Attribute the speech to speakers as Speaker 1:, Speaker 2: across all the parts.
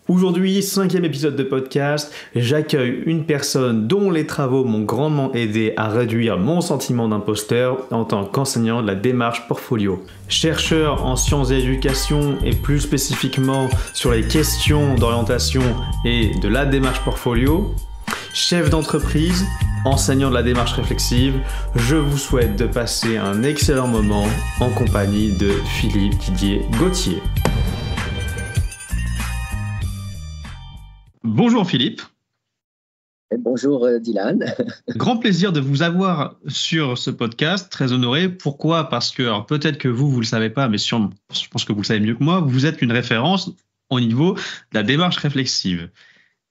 Speaker 1: Aujourd'hui, 5e épisode de podcast, j'accueille une personne dont les travaux m'ont grandement aidé à réduire mon sentiment d'imposteur en tant qu'enseignant de la démarche Portfolio. Chercheur en sciences et éducation et plus spécifiquement sur les questions d'orientation et de la démarche Portfolio, chef d'entreprise, enseignant de la démarche réflexive, je vous souhaite de passer un excellent moment en compagnie de Philippe Didier Gauthier. Bonjour Philippe.
Speaker 2: Bonjour Dylan.
Speaker 1: Grand plaisir de vous avoir sur ce podcast, très honoré. Pourquoi ? Parce que, alors peut-être que vous le savez pas, mais je pense que vous le savez mieux que moi, vous êtes une référence au niveau de la démarche réflexive.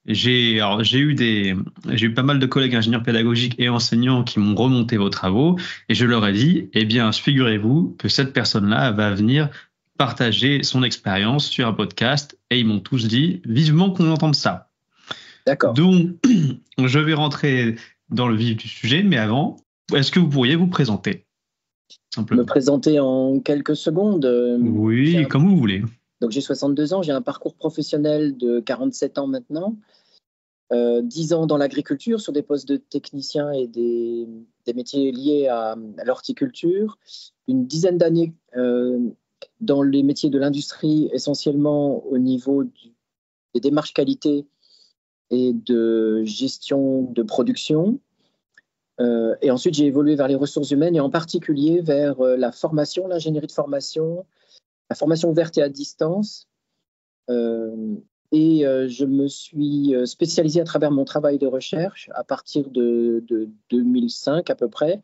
Speaker 1: J'ai eu pas mal de collègues ingénieurs pédagogiques et enseignants qui m'ont remonté vos travaux et je leur ai dit, eh bien, figurez-vous que cette personne-là va venir partager son expérience sur un podcast et ils m'ont tous dit vivement qu'on entende ça.
Speaker 2: D'accord.
Speaker 1: Donc, je vais rentrer dans le vif du sujet, mais avant, est-ce que vous pourriez vous présenter simplement ?
Speaker 2: Me présenter en quelques secondes.
Speaker 1: Oui, comme vous voulez.
Speaker 2: Donc j'ai 62 ans, j'ai un parcours professionnel de 47 ans maintenant, 10 ans dans l'agriculture sur des postes de technicien et des métiers liés à l'horticulture, une dizaine d'années dans les métiers de l'industrie, essentiellement au niveau des démarches qualité et de gestion de production. Et ensuite, j'ai évolué vers les ressources humaines et en particulier vers la formation, l'ingénierie de formation, la formation ouverte et à distance. Je me suis spécialisé à travers mon travail de recherche à partir de 2005 à peu près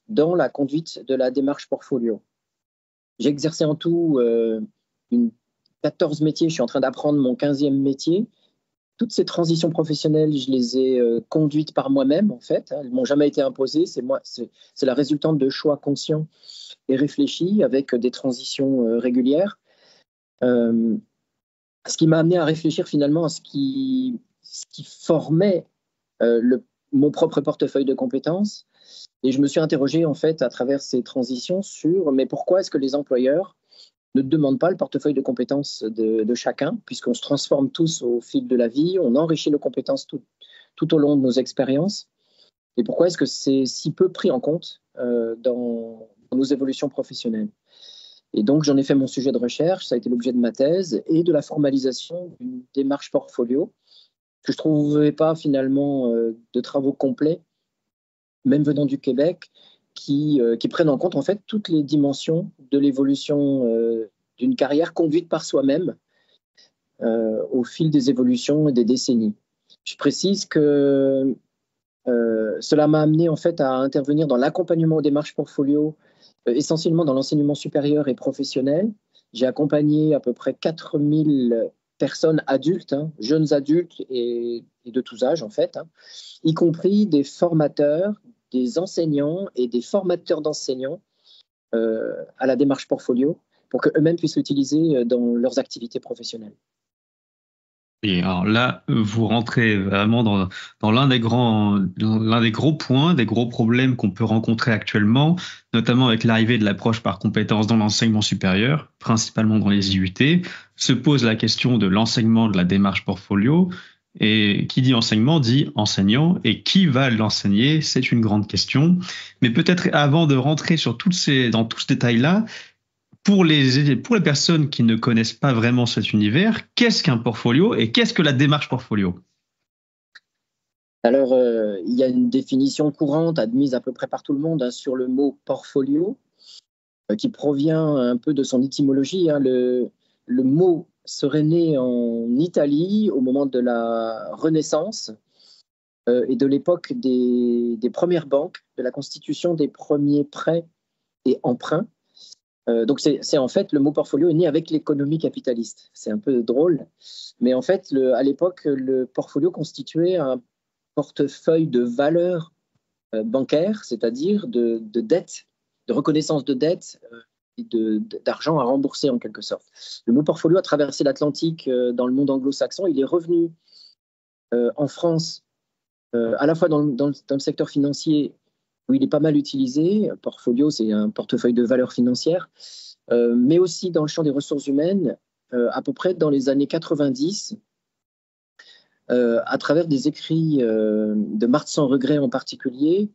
Speaker 2: dans la conduite de la démarche Portfolio. J'ai exercé en tout 14 métiers. Je suis en train d'apprendre mon 15e métier. Toutes ces transitions professionnelles, je les ai conduites par moi-même, en fait. Elles ne m'ont jamais été imposées. C'est la résultante de choix conscients et réfléchis avec des transitions régulières. Ce qui m'a amené à réfléchir finalement à ce qui formait mon propre portefeuille de compétences. Et je me suis interrogé, en fait, à travers ces transitions sur mais pourquoi est-ce que les employeurs ne demandent pas le portefeuille de compétences de chacun, puisqu'on se transforme tous au fil de la vie, on enrichit nos compétences tout au long de nos expériences. Et pourquoi est-ce que c'est si peu pris en compte dans nos évolutions professionnelles ? Et donc, j'en ai fait mon sujet de recherche, ça a été l'objet de ma thèse et de la formalisation d'une démarche Portfolio que je ne trouvais pas finalement de travaux complets, même venant du Québec, qui prennent en compte en fait toutes les dimensions de l'évolution d'une carrière conduite par soi-même au fil des évolutions et des décennies. Je précise que cela m'a amené en fait à intervenir dans l'accompagnement aux démarches Portfolio, essentiellement dans l'enseignement supérieur et professionnel. J'ai accompagné à peu près 4000 personnes adultes, jeunes adultes et de tous âges en fait, y compris des formateurs, des enseignants et des formateurs d'enseignants à la démarche Portfolio pour qu'eux-mêmes puissent l'utiliser dans leurs activités professionnelles.
Speaker 1: Et alors là, vous rentrez vraiment dans l'un des gros points, des gros problèmes qu'on peut rencontrer actuellement, notamment avec l'arrivée de l'approche par compétences dans l'enseignement supérieur, principalement dans les IUT, se pose la question de l'enseignement de la démarche Portfolio. Et qui dit enseignement dit enseignant, et qui va l'enseigner, c'est une grande question. Mais peut-être avant de rentrer dans tout ce détail-là, pour les personnes qui ne connaissent pas vraiment cet univers, qu'est-ce qu'un portfolio et qu'est-ce que la démarche Portfolio ?
Speaker 2: Alors, il y a une définition courante admise à peu près par tout le monde sur le mot portfolio, qui provient un peu de son étymologie. Le mot serait né en Italie au moment de la Renaissance et de l'époque des premières banques, de la constitution des premiers prêts et emprunts. Donc c'est en fait, le mot portfolio est né avec l'économie capitaliste. C'est un peu drôle, mais en fait, à l'époque, le portfolio constituait un portefeuille de valeurs bancaires, c'est-à-dire de dettes, de reconnaissance de dettes et d'argent à rembourser en quelque sorte. Le mot portfolio a traversé l'Atlantique dans le monde anglo-saxon. Il est revenu en France, à la fois dans le secteur financier, où il est pas mal utilisé. Portfolio, c'est un portefeuille de valeurs financières, mais aussi dans le champ des ressources humaines, à peu près dans les années 90, à travers des écrits de Marthe sans regret en particulier,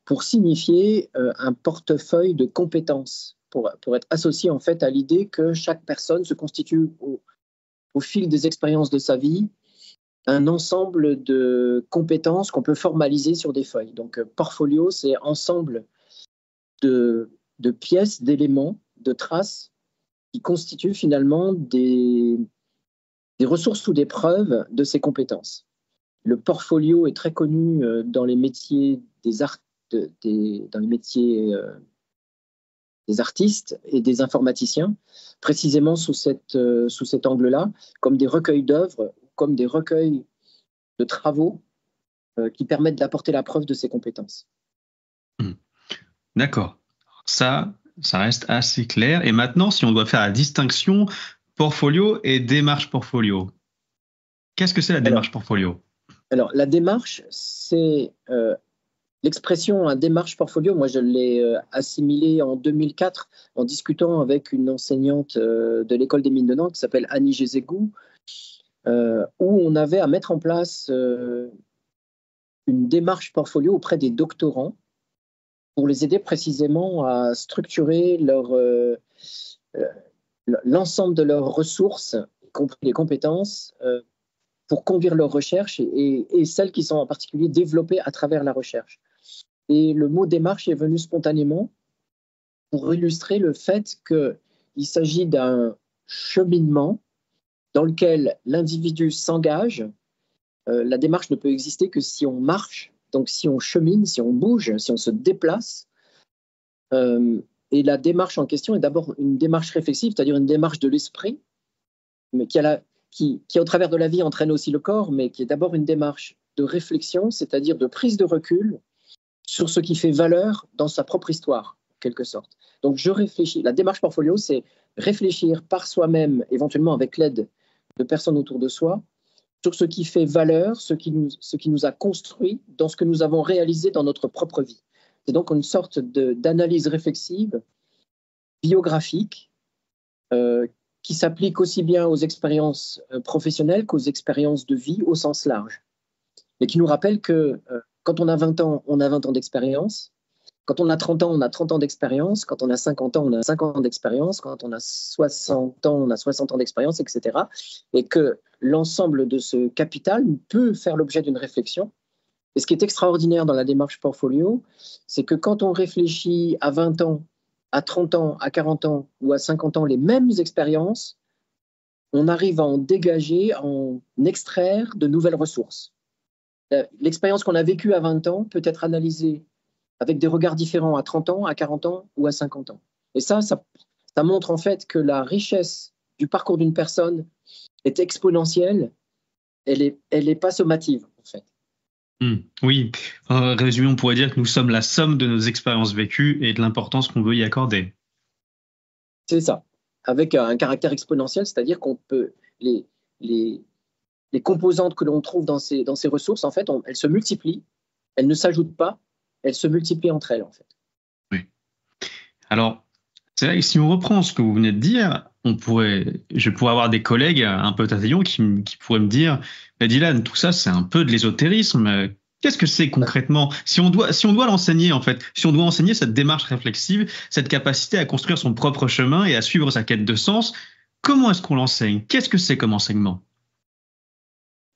Speaker 2: pour signifier un portefeuille de compétences, pour être associé en fait à l'idée que chaque personne se constitue au fil des expériences de sa vie un ensemble de compétences qu'on peut formaliser sur des feuilles. Donc, portfolio, c'est ensemble de pièces, d'éléments, de traces qui constituent finalement des ressources ou des preuves de ces compétences. Le portfolio est très connu dans les métiers des artistes et des informaticiens, précisément sous cet angle-là, comme des recueils d'œuvres, comme des recueils de travaux qui permettent d'apporter la preuve de ces compétences.
Speaker 1: D'accord. Ça reste assez clair. Et maintenant, si on doit faire la distinction portfolio et démarche portfolio, qu'est-ce que c'est la démarche portfolio?
Speaker 2: Alors, la démarche, c'est l'expression démarche portfolio. Moi, je l'ai assimilée en 2004 en discutant avec une enseignante de l'école des mines de Nantes qui s'appelle Annie Gézégou, où on avait à mettre en place une démarche portfolio auprès des doctorants pour les aider précisément à structurer l'ensemble de leurs ressources, y compris les compétences, pour conduire leurs recherches et celles qui sont en particulier développées à travers la recherche. Et le mot démarche est venu spontanément pour illustrer le fait qu'il s'agit d'un cheminement dans lequel l'individu s'engage. La démarche ne peut exister que si on marche, donc si on chemine, si on bouge, si on se déplace. Et la démarche en question est d'abord une démarche réflexive, c'est-à-dire une démarche de l'esprit, mais qui au travers de la vie entraîne aussi le corps, mais qui est d'abord une démarche de réflexion, c'est-à-dire de prise de recul sur ce qui fait valeur dans sa propre histoire, en quelque sorte. Donc je réfléchis. La démarche portfolio, c'est réfléchir par soi-même, éventuellement avec l'aide de personnes autour de soi, sur ce qui fait valeur, ce qui nous a construit dans ce que nous avons réalisé dans notre propre vie. C'est donc une sorte d'analyse réflexive, biographique, qui s'applique aussi bien aux expériences professionnelles qu'aux expériences de vie au sens large. Et qui nous rappelle que quand on a 20 ans, on a 20 ans d'expérience. Quand on a 30 ans, on a 30 ans d'expérience. Quand on a 50 ans, on a 50 ans d'expérience. Quand on a 60 ans, on a 60 ans d'expérience, etc. Et que l'ensemble de ce capital peut faire l'objet d'une réflexion. Et ce qui est extraordinaire dans la démarche portfolio, c'est que quand on réfléchit à 20 ans, à 30 ans, à 40 ans ou à 50 ans les mêmes expériences, on arrive à en dégager, à en extraire de nouvelles ressources. L'expérience qu'on a vécue à 20 ans peut être analysée avec des regards différents à 30 ans, à 40 ans ou à 50 ans. Et ça montre en fait que la richesse du parcours d'une personne est exponentielle, elle est pas sommative en fait.
Speaker 1: Oui, en résumé, on pourrait dire que nous sommes la somme de nos expériences vécues et de l'importance qu'on veut y accorder.
Speaker 2: C'est ça, avec un caractère exponentiel, c'est-à-dire qu'on peut les composantes que l'on trouve dans ces ressources, en fait, elles se multiplient, elles ne s'ajoutent pas, elles se multiplient entre elles, en fait.
Speaker 1: Oui. Alors, c'est vrai que si on reprend ce que vous venez de dire, je pourrais avoir des collègues un peu tatillons qui pourraient me dire, Dylan, tout ça, c'est un peu de l'ésotérisme. Qu'est-ce que c'est concrètement? Si on doit l'enseigner, en fait, si on doit enseigner cette démarche réflexive, cette capacité à construire son propre chemin et à suivre sa quête de sens, comment est-ce qu'on l'enseigne? Qu'est-ce que c'est comme enseignement?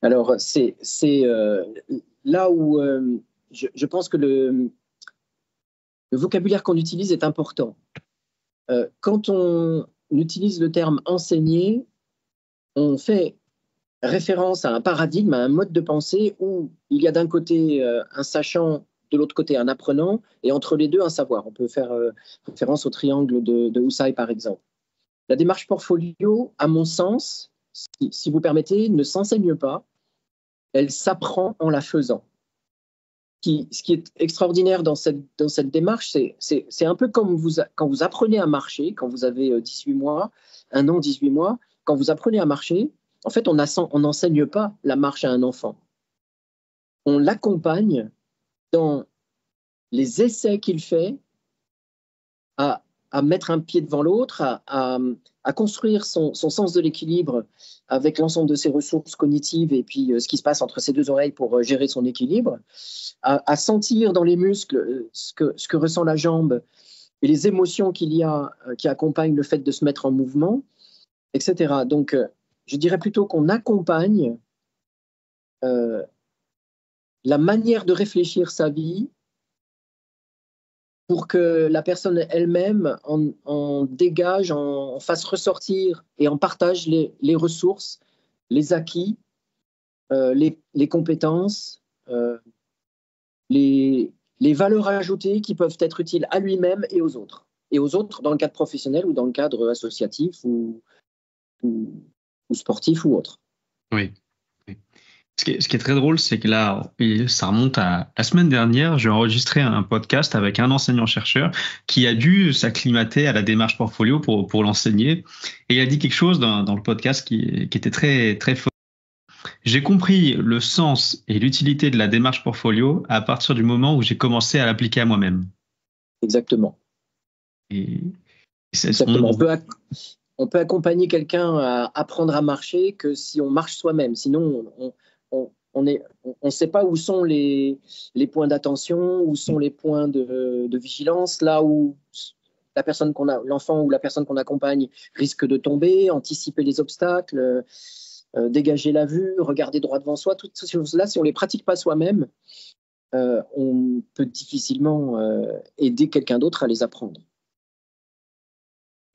Speaker 2: Alors, c'est là où je pense que le vocabulaire qu'on utilise est important. Quand on utilise le terme enseigner, on fait référence à un paradigme, à un mode de pensée où il y a d'un côté un sachant, de l'autre côté un apprenant, et entre les deux un savoir. On peut faire référence au triangle de Husserl, par exemple. La démarche portfolio, à mon sens, si vous permettez, ne s'enseigne pas, elle s'apprend en la faisant. Ce qui est extraordinaire dans cette démarche, c'est un peu comme quand vous apprenez à marcher, quand vous avez 18 mois, 1 an, 18 mois, quand vous apprenez à marcher, en fait, on n'enseigne pas la marche à un enfant. On l'accompagne dans les essais qu'il fait à mettre un pied devant l'autre, à à construire son sens de l'équilibre avec l'ensemble de ses ressources cognitives et puis ce qui se passe entre ses deux oreilles pour gérer son équilibre, à sentir dans les muscles ce que ressent la jambe et les émotions qu'il y a qui accompagnent le fait de se mettre en mouvement, etc. Donc, je dirais plutôt qu'on accompagne la manière de réfléchir sa vie pour que la personne elle-même en dégage, en fasse ressortir et en partage les ressources, les acquis, les compétences, les valeurs ajoutées qui peuvent être utiles à lui-même et aux autres. Et aux autres dans le cadre professionnel ou dans le cadre associatif ou sportif ou autre.
Speaker 1: Oui. Ce qui est très drôle, c'est que là, ça remonte à la semaine dernière, j'ai enregistré un podcast avec un enseignant-chercheur qui a dû s'acclimater à la démarche portfolio pour l'enseigner. Et il a dit quelque chose dans le podcast qui était très, très fort. J'ai compris le sens et l'utilité de la démarche portfolio à partir du moment où j'ai commencé à l'appliquer à moi-même.
Speaker 2: Exactement. Exactement. On peut accompagner quelqu'un à apprendre à marcher que si on marche soi-même. Sinon, on ne sait pas où sont les points d'attention, où sont les points de vigilance, là où l'enfant ou la personne qu'on accompagne risque de tomber, anticiper les obstacles, dégager la vue, regarder droit devant soi. Toutes ces choses-là, si on ne les pratique pas soi-même, on peut difficilement aider quelqu'un d'autre à les apprendre.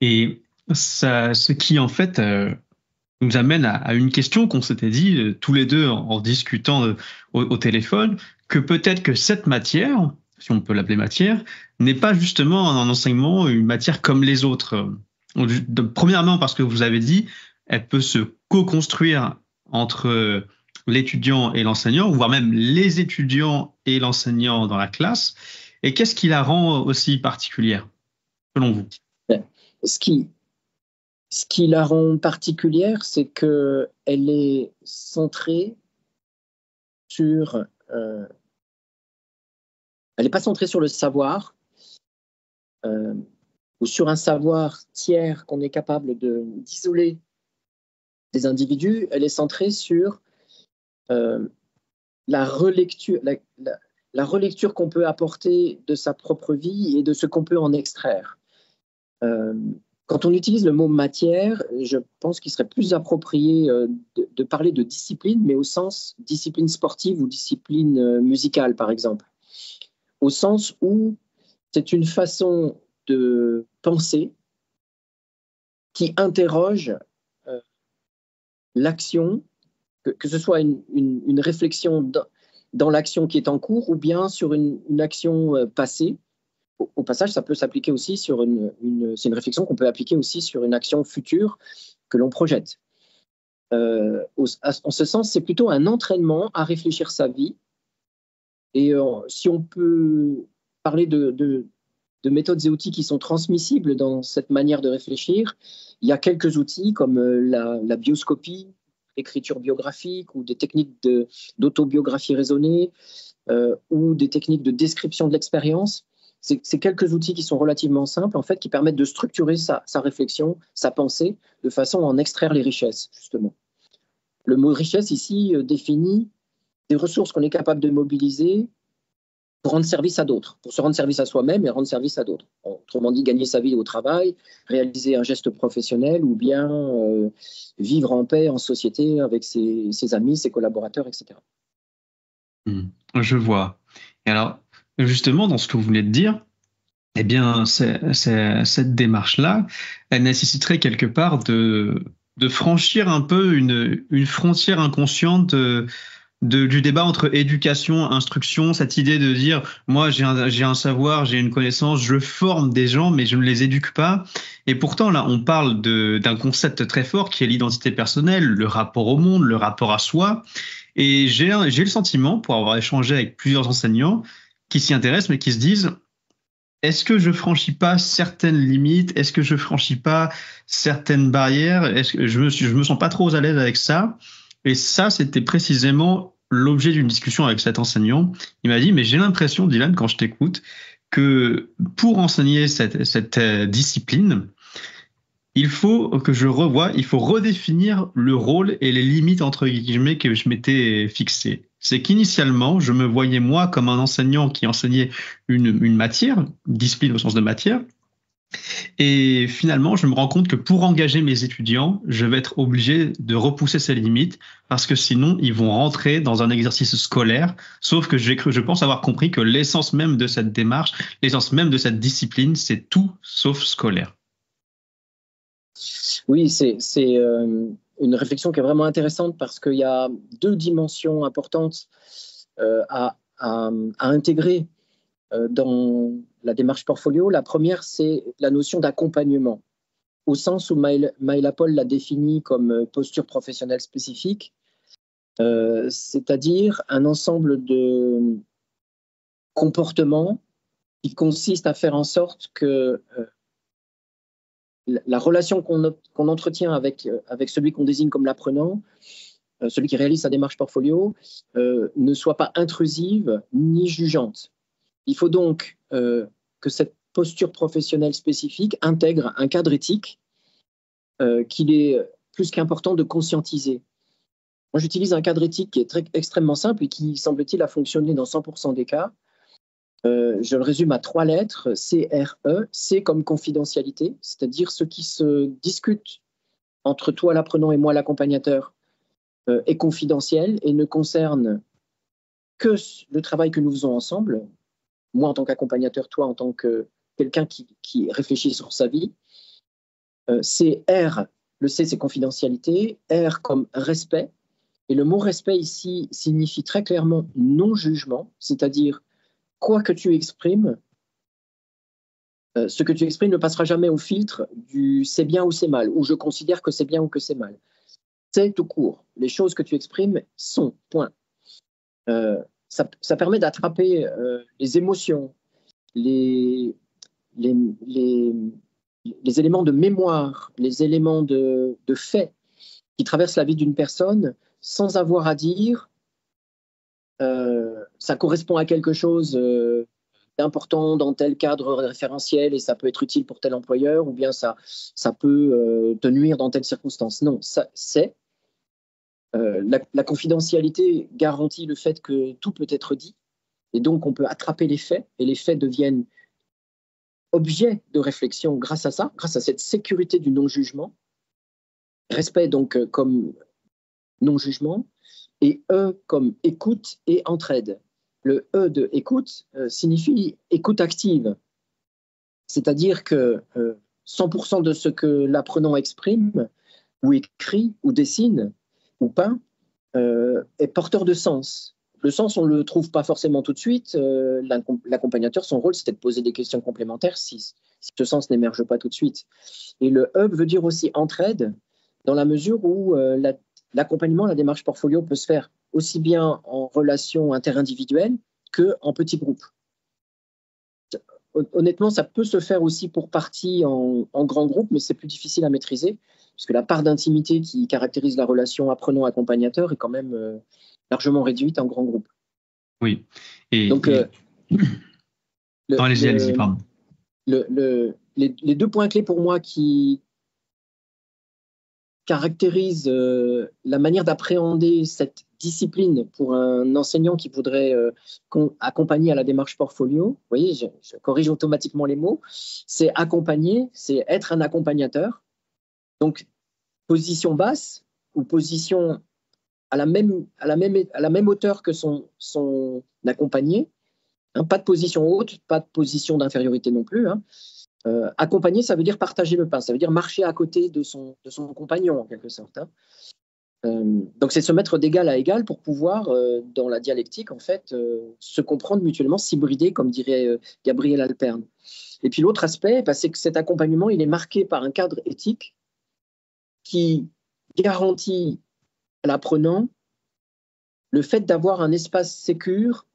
Speaker 1: Et ça, ce qui en fait nous amène à une question qu'on s'était dit tous les deux en discutant au téléphone, que peut-être que cette matière, si on peut l'appeler matière, n'est pas justement un enseignement, une matière comme les autres. Premièrement, parce que vous avez dit, elle peut se co-construire entre l'étudiant et l'enseignant, voire même les étudiants et l'enseignant dans la classe. Et qu'est-ce qui la rend aussi particulière, selon vous ?
Speaker 2: Ce qui la rend particulière, c'est qu'elle est centrée sur... elle n'est pas centrée sur le savoir ou sur un savoir tiers qu'on est capable d'isoler des individus. Elle est centrée sur la relecture qu'on peut apporter de sa propre vie et de ce qu'on peut en extraire. Quand on utilise le mot matière, je pense qu'il serait plus approprié de parler de discipline, mais au sens discipline sportive ou discipline musicale, par exemple. Au sens où c'est une façon de penser qui interroge l'action, que ce soit une réflexion dans l'action qui est en cours ou bien sur une action passée. Au passage, ça peut s'appliquer aussi sur c'est une réflexion qu'on peut appliquer aussi sur une action future que l'on projette. En ce sens, c'est plutôt un entraînement à réfléchir sa vie. Et si on peut parler de méthodes et outils qui sont transmissibles dans cette manière de réfléchir, il y a quelques outils comme la bioscopie, l'écriture biographique ou des techniques d'autobiographie raisonnée ou des techniques de description de l'expérience. C'est quelques outils qui sont relativement simples, en fait, qui permettent de structurer sa réflexion, sa pensée, de façon à en extraire les richesses, justement. Le mot richesse, ici, définit des ressources qu'on est capable de mobiliser pour rendre service à d'autres, pour se rendre service à soi-même et rendre service à d'autres. Autrement dit, gagner sa vie au travail, réaliser un geste professionnel ou bien vivre en paix en société avec ses amis, ses collaborateurs, etc.
Speaker 1: Je vois. Et alors, justement, dans ce que vous venez de dire, eh bien, cette démarche-là, elle nécessiterait quelque part de franchir un peu une frontière inconsciente du débat entre éducation, instruction, cette idée de dire, moi, j'ai un savoir, j'ai une connaissance, je forme des gens, mais je ne les éduque pas. Et pourtant, là, on parle d'un concept très fort qui est l'identité personnelle, le rapport au monde, le rapport à soi. Et j'ai le sentiment, pour avoir échangé avec plusieurs enseignants, qui s'y intéressent, mais qui se disent, est-ce que je franchis pas certaines limites? Est-ce que je franchis pas certaines barrières? Est-ce que je me sens pas trop à l'aise avec ça? Et ça, c'était précisément l'objet d'une discussion avec cet enseignant. Il m'a dit, mais j'ai l'impression, Dylan, quand je t'écoute, que pour enseigner cette discipline, il faut que je revoie, il faut redéfinir le rôle et les limites entre guillemets que je m'étais fixé. C'est qu'initialement, je me voyais moi comme un enseignant qui enseignait une matière, une discipline au sens de matière, et finalement, je me rends compte que pour engager mes étudiants, je vais être obligé de repousser ces limites parce que sinon, ils vont rentrer dans un exercice scolaire. Sauf que je pense avoir compris que l'essence même de cette démarche, l'essence même de cette discipline, c'est tout sauf scolaire.
Speaker 2: Oui, c'est une réflexion qui est vraiment intéressante parce qu'il y a deux dimensions importantes à intégrer dans la démarche portfolio. La première, c'est la notion d'accompagnement, au sens où Maëla Paul l'a défini comme posture professionnelle spécifique, c'est-à-dire un ensemble de comportements qui consistent à faire en sorte que la relation qu'on entretient avec celui qu'on désigne comme l'apprenant, celui qui réalise sa démarche portfolio, ne soit pas intrusive ni jugeante. Il faut donc que cette posture professionnelle spécifique intègre un cadre éthique qu'il est plus qu'important de conscientiser. Moi, j'utilise un cadre éthique qui est extrêmement simple et qui, semble-t-il, a fonctionné dans 100% des cas. Je le résume à 3 lettres, CRE. C comme confidentialité, c'est-à-dire ce qui se discute entre toi l'apprenant et moi l'accompagnateur est confidentiel et ne concerne que le travail que nous faisons ensemble, moi en tant qu'accompagnateur, toi en tant que quelqu'un qui réfléchit sur sa vie. C'est R, le C c'est confidentialité, R comme respect, et le mot respect ici signifie très clairement non-jugement, c'est-à-dire quoi que tu exprimes, ce que tu exprimes ne passera jamais au filtre du c'est bien ou c'est mal, ou je considère que c'est bien ou que c'est mal. C'est tout court. Les choses que tu exprimes sont, point. Ça permet d'attraper les émotions, les éléments de mémoire, les éléments de fait qui traversent la vie d'une personne sans avoir à dire ça correspond à quelque chose d'important dans tel cadre référentiel et ça peut être utile pour tel employeur ou bien ça peut te nuire dans telle circonstance. Non, ça c'est la confidentialité garantit le fait que tout peut être dit et donc on peut attraper les faits et les faits deviennent objet de réflexion grâce à ça, grâce à cette sécurité du non-jugement. Respect donc comme non-jugement et E comme écoute et entraide. Le E de écoute signifie écoute active, c'est-à-dire que 100% de ce que l'apprenant exprime ou écrit ou dessine ou peint est porteur de sens. Le sens, on ne le trouve pas forcément tout de suite. L'accompagnateur, son rôle, c'est de poser des questions complémentaires si ce sens n'émerge pas tout de suite. Et le E veut dire aussi entraide, dans la mesure où l'accompagnement, la démarche portfolio peut se faire aussi bien en relation interindividuelle qu'en petits groupes. Honnêtement, ça peut se faire aussi pour partie en grand groupe, mais c'est plus difficile à maîtriser, puisque la part d'intimité qui caractérise la relation apprenant-accompagnateur est quand même largement réduite en grand groupe.
Speaker 1: Oui.
Speaker 2: Donc,
Speaker 1: allez-y, pardon.
Speaker 2: Les deux points clés pour moi qui caractérisent la manière d'appréhender cette discipline pour un enseignant qui voudrait accompagner à la démarche portfolio. Vous voyez, je corrige automatiquement les mots. C'est accompagner, c'est être un accompagnateur. Donc, position basse ou position à la même hauteur que son accompagné. Hein, pas de position haute, pas de position d'infériorité non plus. Hein. Accompagner, ça veut dire partager le pain, ça veut dire marcher à côté de son compagnon en quelque sorte. Hein. Donc c'est se mettre d'égal à égal pour pouvoir, dans la dialectique, en fait, se comprendre mutuellement, s'hybrider, comme dirait Gabriel Alperne. Et puis l'autre aspect, c'est que cet accompagnement, il est marqué par un cadre éthique qui garantit à l'apprenant le fait d'avoir un espace sécure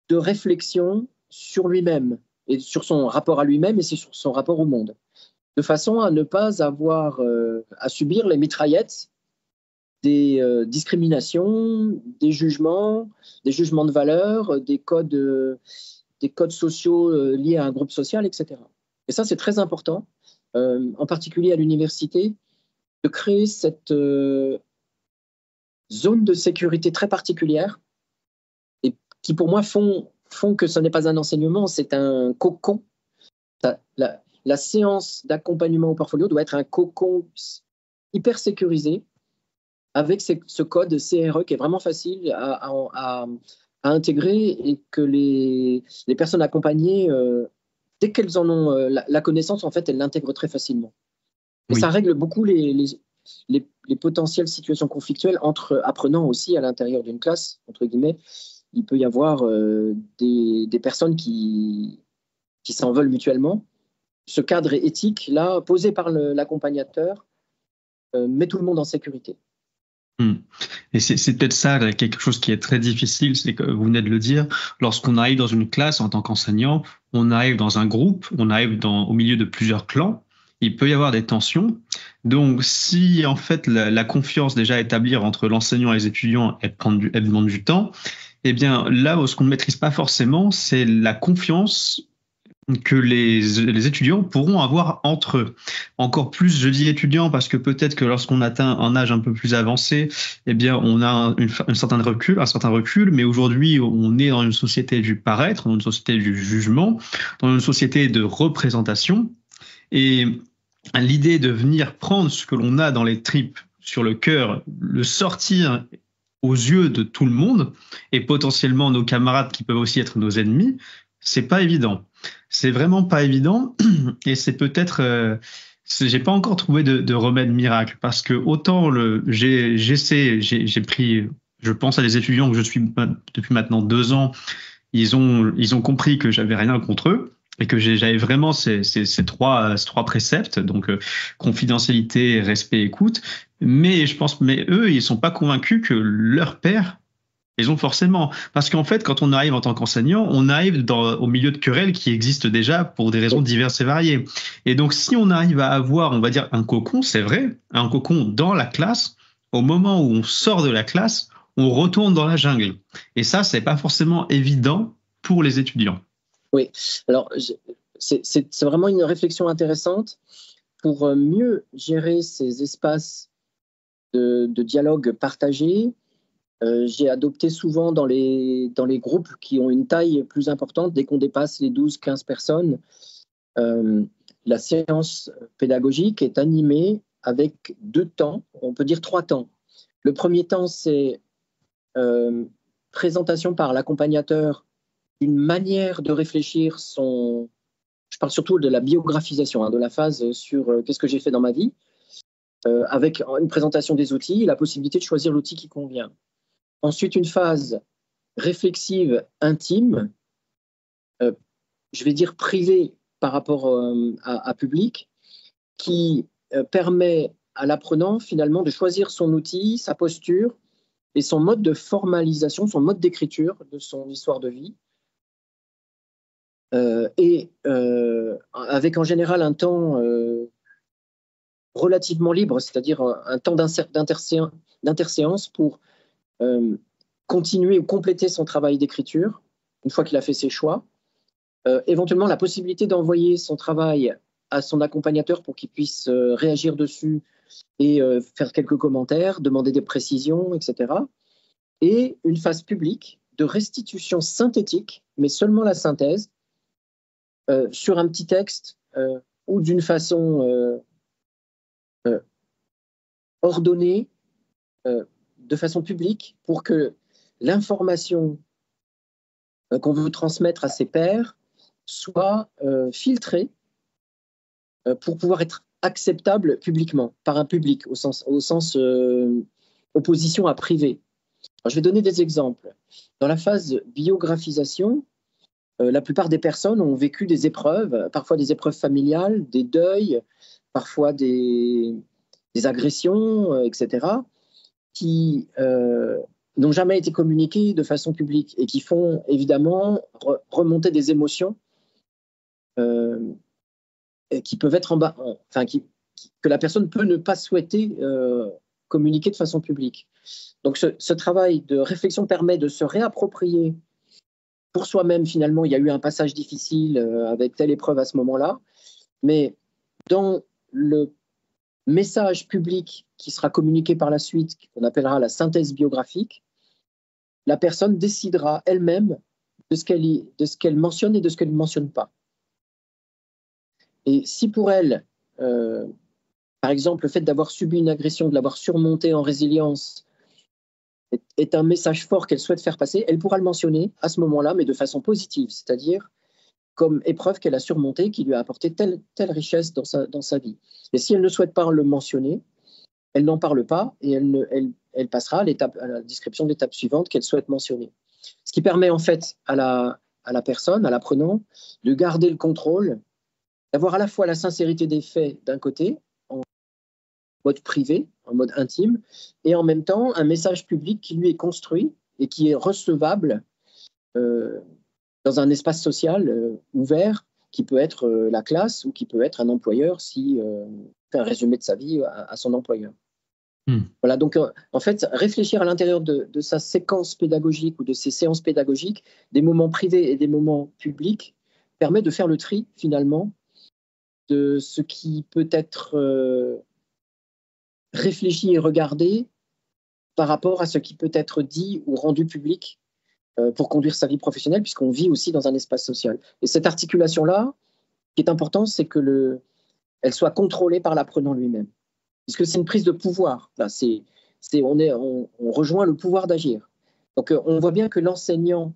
Speaker 2: de réflexion sur lui-même et sur son rapport à lui-même et sur son rapport au monde, de façon à ne pas avoir à subir les mitraillettes des discriminations, des jugements de valeur, des codes sociaux liés à un groupe social, etc. Et ça, c'est très important en particulier à l'université, de créer cette zone de sécurité très particulière et qui, pour moi, font que ce n'est pas un enseignement, c'est un cocon. La séance d'accompagnement au portfolio doit être un cocon hyper sécurisé avec ce code CRE qui est vraiment facile à intégrer et que les personnes accompagnées, dès qu'elles en ont la connaissance, en fait, elles l'intègrent très facilement. Et ça règle beaucoup les potentielles situations conflictuelles entre apprenants aussi à l'intérieur d'une classe, entre guillemets. Il peut y avoir des personnes qui s'en veulent mutuellement. Ce cadre éthique, là, posé par l'accompagnateur, met tout le monde en sécurité.
Speaker 1: Et c'est peut-être ça, quelque chose qui est très difficile, c'est que vous venez de le dire, lorsqu'on arrive dans une classe en tant qu'enseignant, on arrive dans un groupe, on arrive au milieu de plusieurs clans, il peut y avoir des tensions. Donc, si en fait la confiance déjà établie entre l'enseignant et les étudiants, elle demande du temps, eh bien là, ce qu'on ne maîtrise pas forcément, c'est la confiance que les étudiants pourront avoir entre eux. Encore plus, je dis étudiants parce que peut-être que lorsqu'on atteint un âge un peu plus avancé, eh bien, on a un certain recul, mais aujourd'hui, on est dans une société du paraître, dans une société du jugement, dans une société de représentation. Et l'idée de venir prendre ce que l'on a dans les tripes, sur le cœur, le sortir aux yeux de tout le monde, et potentiellement nos camarades qui peuvent aussi être nos ennemis, c'est pas évident. C'est vraiment pas évident, et c'est peut-être, j'ai pas encore trouvé de remède miracle, parce que autant j'ai pris, je pense à des étudiants que je suis depuis maintenant 2 ans, ils ont compris que j'avais rien contre eux et que j'avais vraiment ces trois préceptes, donc confidentialité, respect, écoute. Mais eux, ils sont pas convaincus que leur père. Ils ont forcément. Parce qu'en fait, quand on arrive en tant qu'enseignant, on arrive au milieu de querelles qui existent déjà pour des raisons diverses et variées. Et donc, si on arrive à avoir, on va dire, un cocon, c'est vrai, un cocon dans la classe, au moment où on sort de la classe, on retourne dans la jungle. Et ça, c'est pas forcément évident pour les étudiants.
Speaker 2: Oui, alors c'est vraiment une réflexion intéressante pour mieux gérer ces espaces de dialogue partagé. J'ai adopté souvent dans les groupes qui ont une taille plus importante, dès qu'on dépasse les 12-15 personnes, la séance pédagogique est animée avec 2 temps, on peut dire 3 temps. Le premier temps, c'est présentation par l'accompagnateur d'une manière de réfléchir je parle surtout de la biographisation, de la phase sur qu'est-ce que j'ai fait dans ma vie, avec une présentation des outils, la possibilité de choisir l'outil qui convient. Ensuite, une phase réflexive intime, je vais dire privée par rapport à public, qui permet à l'apprenant finalement de choisir son outil, sa posture et son mode de formalisation, son mode d'écriture de son histoire de vie. Avec en général un temps relativement libre, c'est-à-dire un temps d'interséance pour continuer ou compléter son travail d'écriture une fois qu'il a fait ses choix. Éventuellement, la possibilité d'envoyer son travail à son accompagnateur pour qu'il puisse réagir dessus et faire quelques commentaires, demander des précisions, etc. Et une phase publique de restitution synthétique, mais seulement la synthèse, sur un petit texte ou d'une façon ordonnée, de façon publique, pour que l'information qu'on veut transmettre à ses pairs soit filtrée pour pouvoir être acceptable publiquement, par un public, au sens opposition à privé. Alors, je vais donner des exemples. Dans la phase biographisation, la plupart des personnes ont vécu des épreuves, parfois des épreuves familiales, des deuils, parfois des agressions, etc., qui n'ont jamais été communiquées de façon publique et qui font évidemment remonter des émotions qui peuvent être que la personne peut ne pas souhaiter communiquer de façon publique. Donc ce travail de réflexion permet de se réapproprier pour soi-même, finalement, il y a eu un passage difficile avec telle épreuve à ce moment-là, mais dans le message public qui sera communiqué par la suite, qu'on appellera la synthèse biographique, la personne décidera elle-même de ce qu'elle mentionne et de ce qu'elle ne mentionne pas. Et si pour elle, par exemple, le fait d'avoir subi une agression, de l'avoir surmontée en résilience, est un message fort qu'elle souhaite faire passer, elle pourra le mentionner à ce moment-là, mais de façon positive, c'est-à-dire comme épreuve qu'elle a surmontée, qui lui a apporté telle richesse dans sa vie. Et si elle ne souhaite pas le mentionner, elle n'en parle pas et elle passera à la description de l'étape suivante qu'elle souhaite mentionner. Ce qui permet en fait à la personne, à l'apprenant, de garder le contrôle, d'avoir à la fois la sincérité des faits d'un côté, en mode privé, en mode intime, et en même temps un message public qui lui est construit et qui est recevable dans un espace social ouvert, qui peut être la classe ou qui peut être un employeur si fait un résumé de sa vie à son employeur. Voilà, donc en fait, réfléchir à l'intérieur de sa séquence pédagogique ou de ses séances pédagogiques, des moments privés et des moments publics, permet de faire le tri finalement de ce qui peut être réfléchi et regardé par rapport à ce qui peut être dit ou rendu public pour conduire sa vie professionnelle, puisqu'on vit aussi dans un espace social. Et cette articulation-là, ce qui est important, c'est qu'elle soit contrôlée par l'apprenant lui-même. Puisque c'est une prise de pouvoir. Là, on rejoint le pouvoir d'agir. Donc, on voit bien que l'enseignant,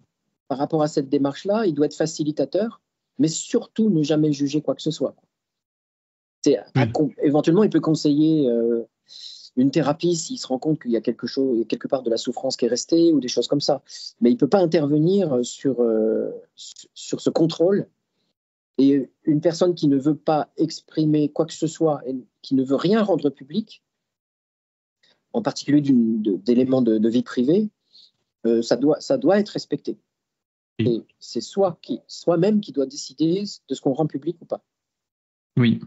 Speaker 2: par rapport à cette démarche-là, il doit être facilitateur, mais surtout ne jamais juger quoi que ce soit. Éventuellement, il peut conseiller une thérapie s'il se rend compte qu'il y a quelque part de la souffrance qui est restée ou des choses comme ça. Mais il ne peut pas intervenir sur ce contrôle. Et une personne qui ne veut pas exprimer quoi que ce soit et qui ne veut rien rendre public, en particulier d'éléments de vie privée, ça doit être respecté. Et c'est soi-même qui doit décider de ce qu'on rend public ou pas.
Speaker 1: Oui.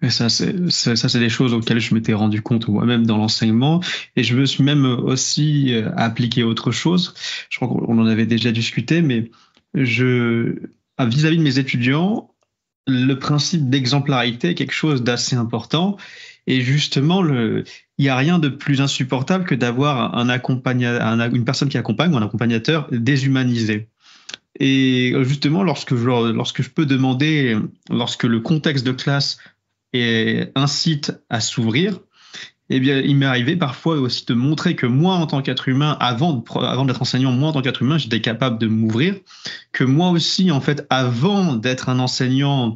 Speaker 1: Et ça, c'est des choses auxquelles je m'étais rendu compte moi-même dans l'enseignement. Et je me suis même aussi appliqué autre chose. Je crois qu'on en avait déjà discuté, mais vis-à-vis de mes étudiants, le principe d'exemplarité est quelque chose d'assez important. Et justement, il n'y a rien de plus insupportable que d'avoir une personne qui accompagne ou un accompagnateur déshumanisé. Et justement, lorsque je peux demander, lorsque le contexte de classe incite à s'ouvrir, eh bien, il m'est arrivé parfois aussi de montrer que moi, en tant qu'être humain, avant d'être enseignant, moi, en tant qu'être humain, j'étais capable de m'ouvrir, que moi aussi, en fait, avant d'être un enseignant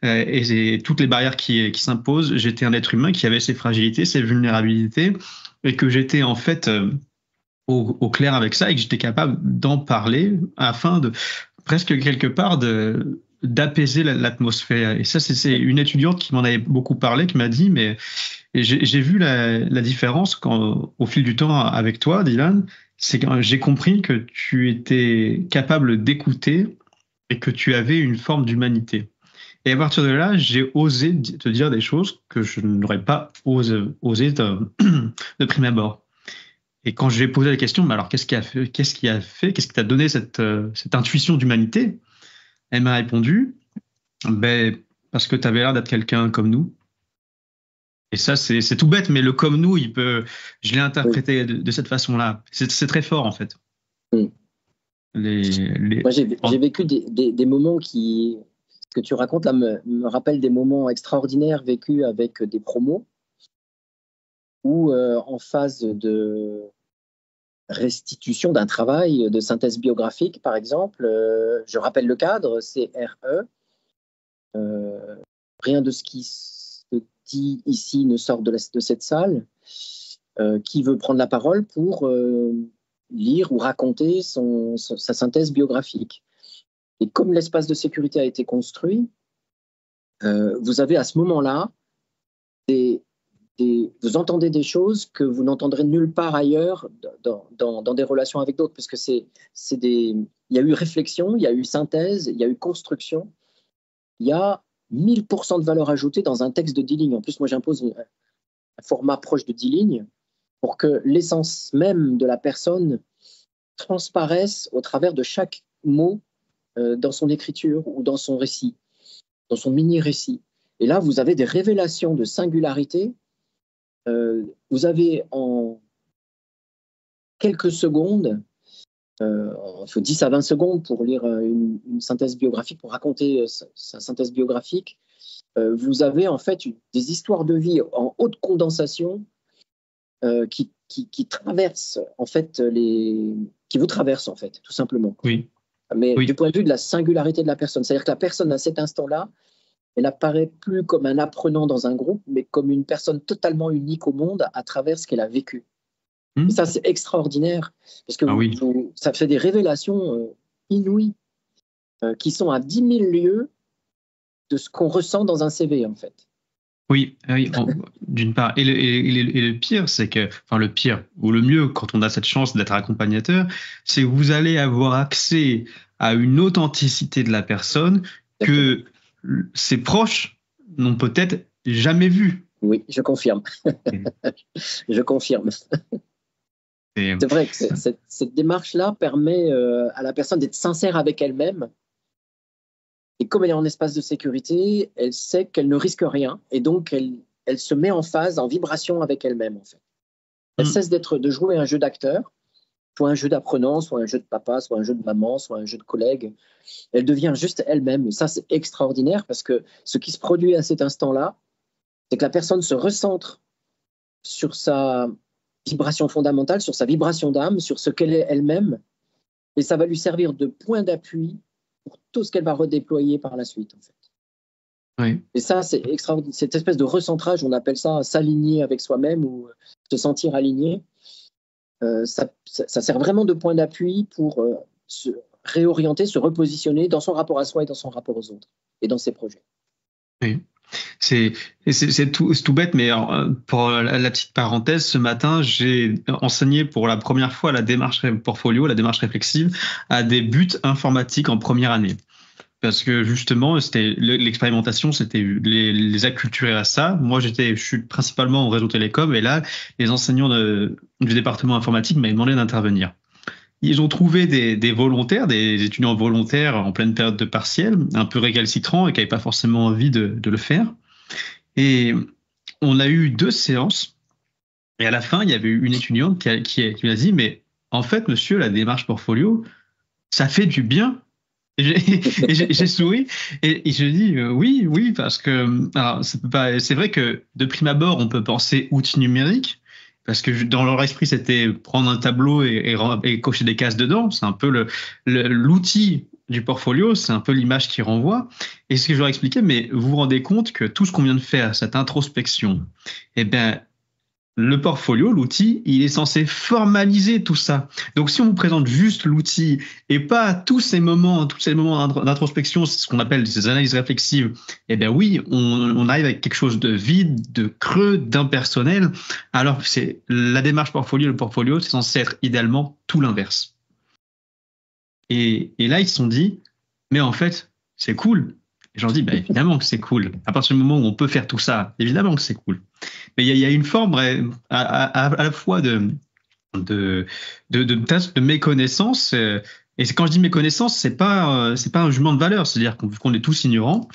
Speaker 1: et toutes les barrières qui s'imposent, j'étais un être humain qui avait ses fragilités, ses vulnérabilités, et que j'étais en fait au clair avec ça et que j'étais capable d'en parler afin de presque quelque part d'apaiser l'atmosphère. Et ça, c'est une étudiante qui m'en avait beaucoup parlé, qui m'a dit, mais j'ai vu la différence au fil du temps avec toi, Dylan, c'est que j'ai compris que tu étais capable d'écouter et que tu avais une forme d'humanité. Et à partir de là, j'ai osé te dire des choses que je n'aurais pas osé de prime abord. Et quand je lui ai posé la question, mais alors qu'est-ce qui t'a donné cette intuition d'humanité? Elle m'a répondu, parce que tu avais l'air d'être quelqu'un comme nous. Et ça, c'est tout bête, mais le comme nous, je l'ai interprété de cette façon-là. C'est très fort, en fait.
Speaker 2: Moi, j'ai vécu des moments ce que tu racontes là me rappelle des moments extraordinaires vécus avec des promos ou en phase de restitution d'un travail de synthèse biographique, par exemple. Je rappelle le cadre, c'est RE. Rien de ce qui se dit ici ne sort de cette salle. Qui veut prendre la parole pour lire ou raconter sa synthèse biographique. Et comme l'espace de sécurité a été construit, vous avez à ce moment-là vous entendez des choses que vous n'entendrez nulle part ailleurs dans des relations avec d'autres, parce que il y a eu réflexion, il y a eu synthèse, il y a eu construction, il y a 1000% de valeur ajoutée dans un texte de 10 lignes. En plus, moi, j'impose un format proche de 10 lignes pour que l'essence même de la personne transparaisse au travers de chaque mot dans son écriture ou dans son récit, dans son mini-récit. Et là, vous avez des révélations de singularité. Vous avez en quelques secondes, il faut 10 à 20 secondes pour lire une synthèse biographique, pour raconter sa synthèse biographique. Vous avez en fait des histoires de vie en haute condensation qui traversent en fait qui vous traversent en fait, tout simplement.
Speaker 1: Oui.
Speaker 2: Mais du point de vue de la singularité de la personne, c'est-à-dire que la personne à cet instant-là, elle apparaît plus comme un apprenant dans un groupe, mais comme une personne totalement unique au monde à travers ce qu'elle a vécu. Et ça, c'est extraordinaire, parce que ça fait des révélations inouïes qui sont à 10 000 lieues de ce qu'on ressent dans un CV, en fait.
Speaker 1: Oui, d'une part. Et le pire, c'est que, enfin le pire, ou le mieux quand on a cette chance d'être accompagnateur, c'est que vous allez avoir accès à une authenticité de la personne que ses proches n'ont peut-être jamais vue.
Speaker 2: Oui, je confirme. Je confirme. C'est vrai que cette démarche-là permet à la personne d'être sincère avec elle-même. Et comme elle est en espace de sécurité, elle sait qu'elle ne risque rien. Et donc, elle se met en phase, en vibration avec elle-même, en fait. Elle cesse de jouer un jeu d'acteur, soit un jeu d'apprenant, soit un jeu de papa, soit un jeu de maman, soit un jeu de collègue. Elle devient juste elle-même. Et ça, c'est extraordinaire parce que ce qui se produit à cet instant-là, c'est que la personne se recentre sur sa vibration fondamentale, sur sa vibration d'âme, sur ce qu'elle est elle-même. Et ça va lui servir de point d'appui pour tout ce qu'elle va redéployer par la suite, en fait.
Speaker 1: Oui.
Speaker 2: Et ça, c'est extraordinaire. Cette espèce de recentrage, on appelle ça s'aligner avec soi-même ou se sentir aligné. Ça sert vraiment de point d'appui pour se réorienter, se repositionner dans son rapport à soi et dans son rapport aux autres et dans ses projets.
Speaker 1: Oui. C'est tout bête, mais pour la petite parenthèse, ce matin, j'ai enseigné pour la première fois la démarche portfolio, la démarche réflexive, à des buts informatiques en première année. Parce que justement, c'était l'expérimentation, c'était les acculturer à ça. Moi, je suis principalement au réseau télécom, et là, les enseignants du département informatique m'avaient demandé d'intervenir. Ils ont trouvé des volontaires, des étudiants volontaires en pleine période de partiel, un peu récalcitrants et qui n'avaient pas forcément envie de le faire. Et on a eu 2 séances. Et à la fin, il y avait eu une étudiante qui m'a dit, mais en fait, monsieur, la démarche portfolio, ça fait du bien. Et j'ai souri et je dis oui, parce que alors, c'est vrai que de prime abord, on peut penser outil numérique. Parce que dans leur esprit, c'était prendre un tableau et cocher des cases dedans. C'est un peu l'outil du portfolio, c'est un peu l'image qui renvoie. Et ce que je leur expliquais, mais vous vous rendez compte que tout ce qu'on vient de faire, cette introspection, eh bien, le portfolio, l'outil, il est censé formaliser tout ça. Donc, si on vous présente juste l'outil et pas tous ces moments d'introspection, c'est ce qu'on appelle des analyses réflexives, eh bien oui, on arrive avec quelque chose de vide, de creux, d'impersonnel, alors que c'est la démarche portfolio, le portfolio, c'est censé être idéalement tout l'inverse. Et là, ils se sont dit, mais en fait, c'est cool. Et j'en dis, bah, évidemment que c'est cool. À partir du moment où on peut faire tout ça, évidemment que c'est cool. Mais il y a une forme à la fois de méconnaissance. Et quand je dis méconnaissance, c'est pas un jugement de valeur. C'est-à-dire qu'on est tous ignorants.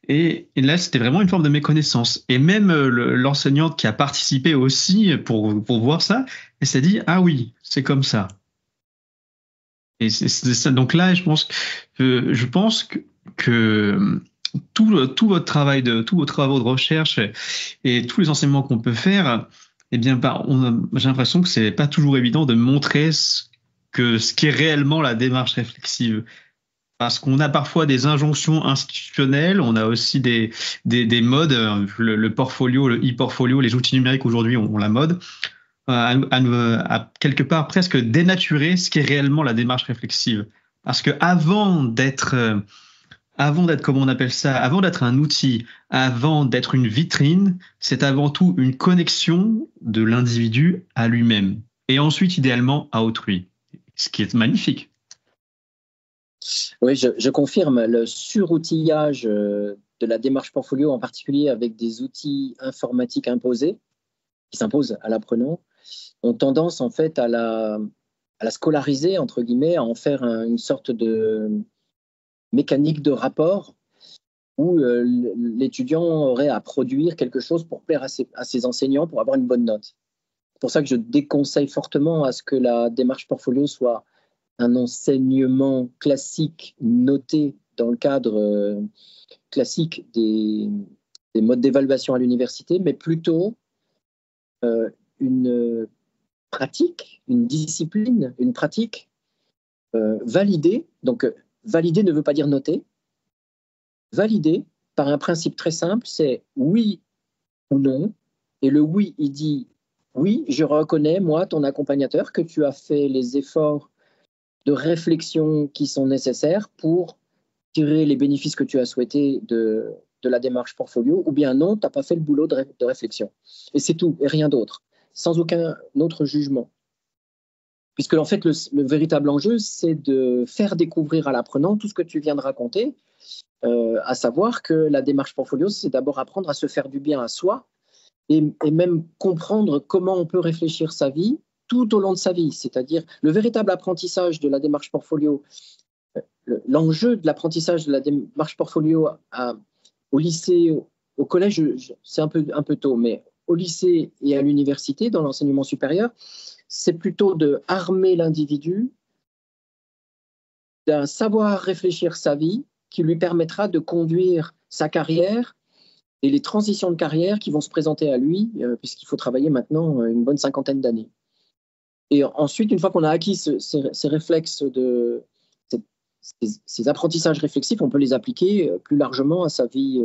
Speaker 1: Et là, c'était vraiment une forme de méconnaissance. Et même l'enseignante qui a participé aussi pour voir ça, elle s'est dit, ah oui, c'est comme ça. Et c'est ça. Donc là, je pense que tout votre travail tous vos travaux de recherche et tous les enseignements qu'on peut faire, eh bien, j'ai l'impression que c'est pas toujours évident de montrer ce qu'est réellement la démarche réflexive. Parce qu'on a parfois des injonctions institutionnelles, on a aussi des modes, le portfolio, le e-portfolio, les outils numériques aujourd'hui ont la mode, à quelque part presque dénaturer ce qu'est réellement la démarche réflexive. Parce que avant d'être, comment on appelle ça, avant d'être un outil, avant d'être une vitrine, c'est avant tout une connexion de l'individu à lui-même. Et ensuite, idéalement, à autrui. Ce qui est magnifique.
Speaker 2: Oui, je confirme le suroutillage de la démarche portfolio, en particulier avec des outils informatiques imposés, qui s'imposent à l'apprenant, ont tendance en fait à la scolariser, entre guillemets, à en faire une sorte de mécanique de rapport où l'étudiant aurait à produire quelque chose pour plaire à ses enseignants, pour avoir une bonne note. C'est pour ça que je déconseille fortement à ce que la démarche portfolio soit un enseignement classique noté dans le cadre classique des modes d'évaluation à l'université, mais plutôt une pratique, une discipline, une pratique validée. Donc, valider ne veut pas dire noter. Valider par un principe très simple, c'est oui ou non. Et le oui, il dit oui, je reconnais, moi, ton accompagnateur, que tu as fait les efforts de réflexion qui sont nécessaires pour tirer les bénéfices que tu as souhaités de la démarche portfolio, ou bien non, tu n'as pas fait le boulot de réflexion. Et c'est tout, et rien d'autre, sans aucun autre jugement. Puisque en fait, le véritable enjeu, c'est de faire découvrir à l'apprenant tout ce que tu viens de raconter, à savoir que la démarche portfolio, c'est d'abord apprendre à se faire du bien à soi et même comprendre comment on peut réfléchir sa vie tout au long de sa vie. C'est-à-dire le véritable apprentissage de la démarche portfolio, l'enjeu de l'apprentissage de la démarche portfolio au lycée, au collège, c'est un peu tôt, mais au lycée et à l'université, dans l'enseignement supérieur, c'est plutôt de armer l'individu d'un savoir réfléchir sa vie qui lui permettra de conduire sa carrière et les transitions de carrière qui vont se présenter à lui, puisqu'il faut travailler maintenant une bonne 50aine d'années. Et ensuite, une fois qu'on a acquis ces réflexes, ces apprentissages réflexifs, on peut les appliquer plus largement à sa vie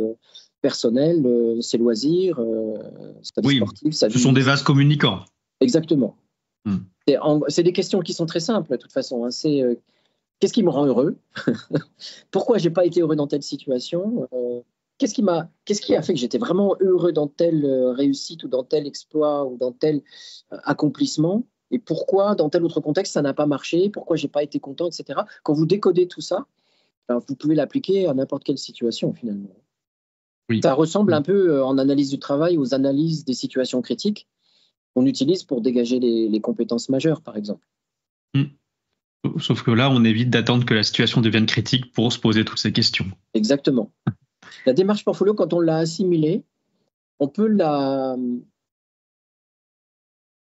Speaker 2: personnelle, ses loisirs, sa vie sportive.
Speaker 1: Ce sont des vases communicants.
Speaker 2: Exactement. C'est des questions qui sont très simples, de toute façon. Hein. C'est qu'est-ce qui me rend heureux? Pourquoi je n'ai pas été heureux dans telle situation? Qu'est-ce qui a fait que j'étais vraiment heureux dans telle réussite ou dans tel exploit ou dans tel accomplissement? Et pourquoi, dans tel autre contexte, ça n'a pas marché? Pourquoi je n'ai pas été content, etc. Quand vous décodez tout ça, vous pouvez l'appliquer à n'importe quelle situation, finalement. Oui. Ça ressemble un peu, en analyse du travail, aux analyses des situations critiques qu'on utilise pour dégager les compétences majeures, par exemple.
Speaker 1: Sauf que là, on évite d'attendre que la situation devienne critique pour se poser toutes ces questions.
Speaker 2: Exactement. La démarche portfolio, quand on l'a assimilée, on peut la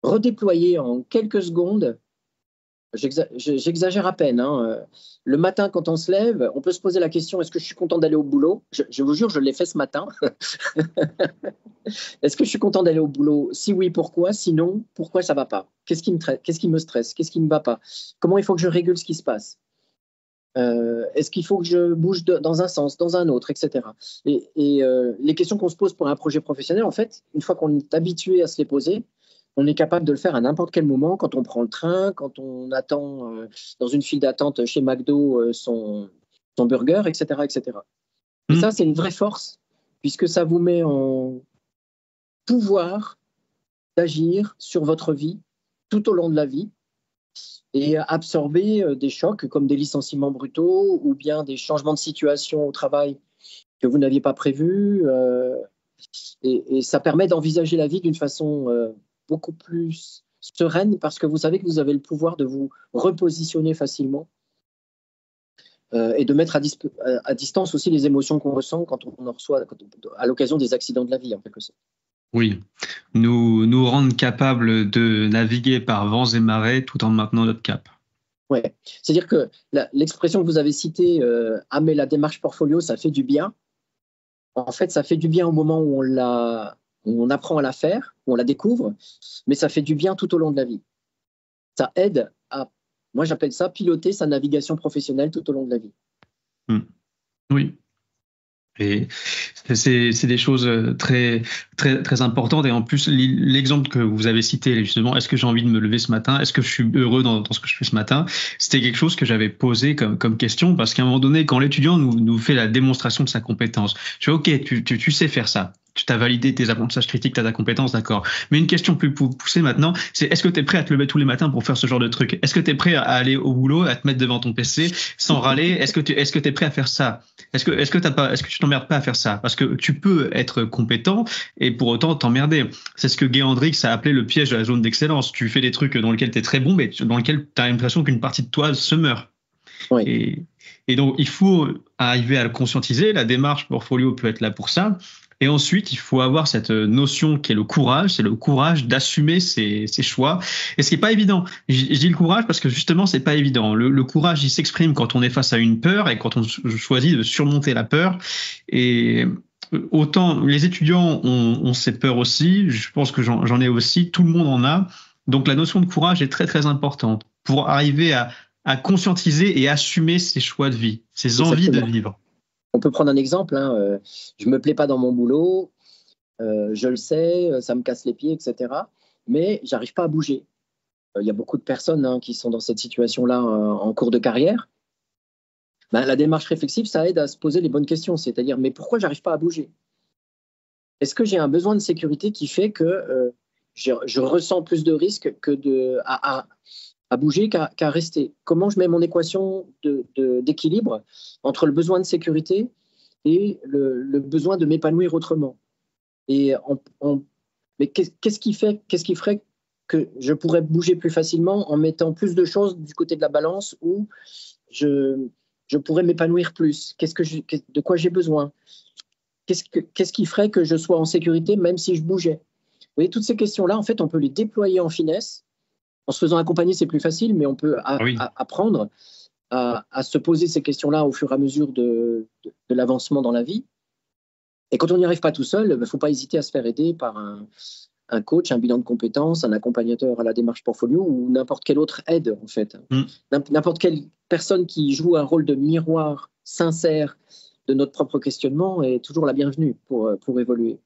Speaker 2: redéployer en quelques secondes. J'exagère à peine. Hein. Le matin, quand on se lève, on peut se poser la question, est-ce que je suis content d'aller au boulot? Je vous jure, je l'ai fait ce matin. Est-ce que je suis content d'aller au boulot? Si oui, pourquoi? Sinon, pourquoi ça ne va pas? Qu'est-ce qui me stresse? Qu'est-ce qui ne va pas? Comment il faut que je régule ce qui se passe? Est-ce qu'il faut que je bouge dans un sens, dans un autre, etc. Et les questions qu'on se pose pour un projet professionnel, en fait, une fois qu'on est habitué à se les poser, on est capable de le faire à n'importe quel moment, quand on prend le train, quand on attend dans une file d'attente chez McDo son burger, etc. etc. Et ça, c'est une vraie force, puisque ça vous met en pouvoir d'agir sur votre vie tout au long de la vie et absorber des chocs comme des licenciements brutaux ou bien des changements de situation au travail que vous n'aviez pas prévus. Et ça permet d'envisager la vie d'une façon beaucoup plus sereine parce que vous savez que vous avez le pouvoir de vous repositionner facilement et de mettre à distance aussi les émotions qu'on ressent quand on en reçoit à l'occasion des accidents de la vie, en quelque sorte.
Speaker 1: Oui, nous rendre capables de naviguer par vents et marées tout en maintenant notre cap.
Speaker 2: Oui, c'est-à-dire que l'expression que vous avez citée, mais la démarche portfolio, ça fait du bien. En fait, ça fait du bien au moment où on apprend à la faire, où on la découvre, mais ça fait du bien tout au long de la vie. Ça aide à, moi j'appelle ça piloter sa navigation professionnelle tout au long de la vie.
Speaker 1: Oui. Et c'est des choses très, très, très importantes. Et en plus, l'exemple que vous avez cité, justement, est-ce que j'ai envie de me lever ce matin? Est-ce que je suis heureux dans ce que je fais ce matin? C'était quelque chose que j'avais posé comme question parce qu'à un moment donné, quand l'étudiant nous fait la démonstration de sa compétence, je fais OK, tu sais faire ça. Tu t'as validé tes apprentissages critiques, tu as ta compétence, d'accord. Mais une question plus poussée maintenant, c'est est-ce que tu es prêt à te lever tous les matins pour faire ce genre de truc? Est-ce que tu es prêt à aller au boulot, à te mettre devant ton PC sans râler? Est-ce que tu es prêt à faire ça? Est-ce que tu t'emmerdes pas à faire ça? Parce que tu peux être compétent et pour autant t'emmerder. C'est ce que Gay Hendricks a appelé le piège de la zone d'excellence. Tu fais des trucs dans lesquels tu es très bon, mais dans lesquels tu as l'impression qu'une partie de toi se meurt.
Speaker 2: Oui.
Speaker 1: Et donc, il faut arriver à le conscientiser. La démarche portfolio peut être là pour ça. Et ensuite, il faut avoir cette notion qui est le courage. C'est le courage d'assumer ses choix. Et ce qui est pas évident. Je dis le courage parce que justement, c'est pas évident. Le courage, il s'exprime quand on est face à une peur et quand on choisit de surmonter la peur. Et autant les étudiants ont ces peurs aussi. Je pense que j'en ai aussi. Tout le monde en a. Donc, la notion de courage est très, très importante pour arriver à conscientiser et assumer ses choix de vie, ses envies de vivre.
Speaker 2: On peut prendre un exemple. Je me plais pas dans mon boulot, je le sais, ça me casse les pieds, etc. Mais j'arrive pas à bouger. Il y a beaucoup de personnes qui sont dans cette situation-là en cours de carrière. La démarche réflexive, ça aide à se poser les bonnes questions. C'est-à-dire, mais pourquoi j'arrive pas à bouger? Est-ce que j'ai un besoin de sécurité qui fait que je ressens plus de risques que à bouger qu'à rester? Comment je mets mon équation d'équilibre entre le besoin de sécurité et le besoin de m'épanouir autrement? Mais qu'est-ce qui ferait que je pourrais bouger plus facilement en mettant plus de choses du côté de la balance où je pourrais m'épanouir plus? De quoi j'ai besoin? Qu'est-ce qui ferait que je sois en sécurité même si je bougeais? Vous voyez, toutes ces questions-là, en fait, on peut les déployer en finesse. En se faisant accompagner, c'est plus facile, mais on peut apprendre à se poser ces questions-là au fur et à mesure de l'avancement dans la vie. Et quand on n'y arrive pas tout seul, il ne faut pas hésiter à se faire aider par un coach, un bilan de compétences, un accompagnateur à la démarche portfolio ou n'importe quelle autre aide, en fait. N'importe quelle personne qui joue un rôle de miroir sincère de notre propre questionnement est toujours la bienvenue pour évoluer.